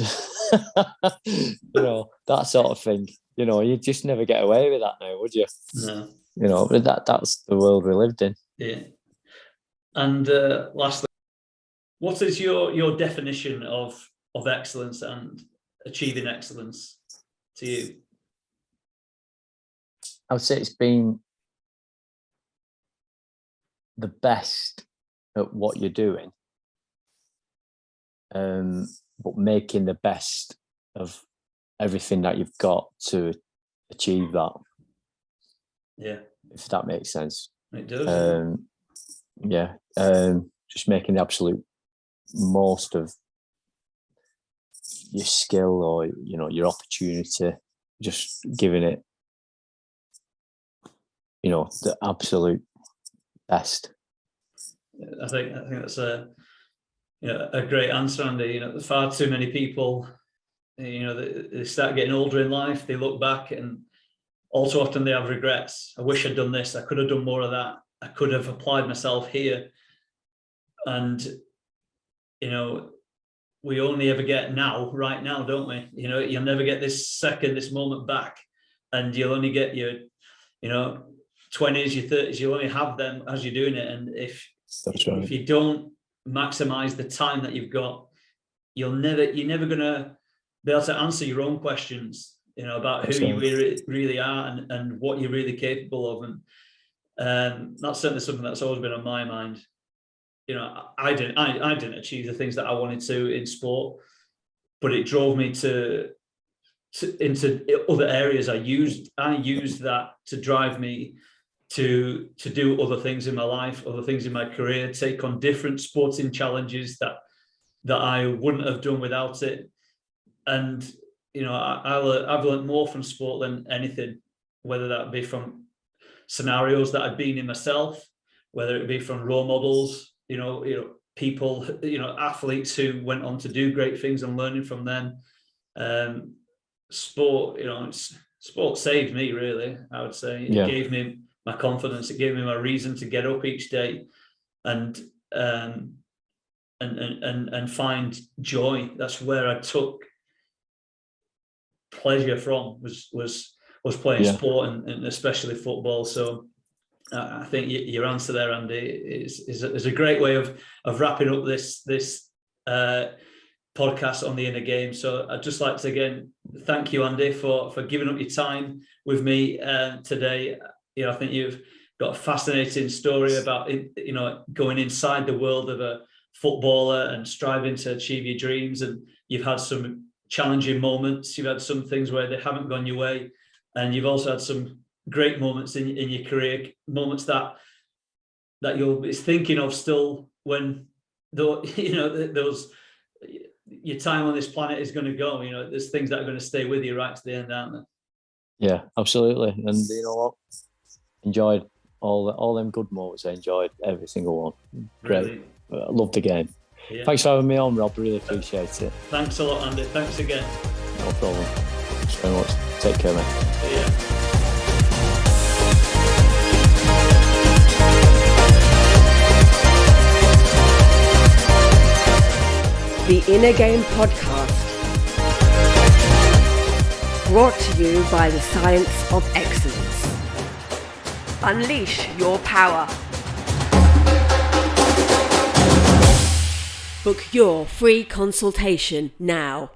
that sort of thing. You just never get away with that now, would you? No. But that's the world we lived in. Yeah. And lastly, what is your definition of excellence and achieving excellence to you? I would say it's been the best at what you're doing, but making the best of everything that you've got to achieve that. Yeah. If that makes sense. It does. Just making the absolute most of your skill or your opportunity, just giving it the absolute best. I think that's a great answer, Andy. Far too many people, they start getting older in life, they look back, and all too often they have regrets. I wish I'd done this, I could have done more of that, I could have applied myself here. And we only ever get right now, don't we? You'll never get this moment back, and you'll only get your 20s, your 30s, you'll only have them as you're doing it. And if you don't maximize the time that you've got, you're never gonna be able to answer your own questions, about who you really are and what you're really capable of. And that's certainly something that's always been on my mind. I didn't achieve the things that I wanted to in sport, but it drove me into other areas. I used that to drive me to do other things in my life, other things in my career, take on different sporting challenges that I wouldn't have done without it. And I've learned more from sport than anything, whether that be from scenarios that I've been in myself, whether it be from role models, people, athletes who went on to do great things, and learning from them. Sport saved me, really, I would say. It gave me my confidence, it gave me my reason to get up each day and find joy. That's where I took pleasure from, was playing sport, and especially football. So I think your answer there, Andy, is a great way of wrapping up this podcast on the Inner Game. So I'd just like to again thank you, Andy, for giving up your time with me today. I think you've got a fascinating story about going inside the world of a footballer and striving to achieve your dreams. And you've had some challenging moments. You've had some things where they haven't gone your way, and you've also had some great moments in your career, moments that you'll be thinking of still when those your time on this planet is going to go. There's things that are going to stay with you right to the end, aren't there? Yeah, absolutely. And you know what? Enjoyed all them good moments. I enjoyed every single one. Great. I loved the game. Yeah. Thanks for having me on, Rob. Really appreciate it. Thanks a lot, Andy. Thanks again. No problem. Thanks very much. Take care, mate. See ya. The Inner Game Podcast. Brought to you by the Science of Excellence. Unleash your power. Book your free consultation now.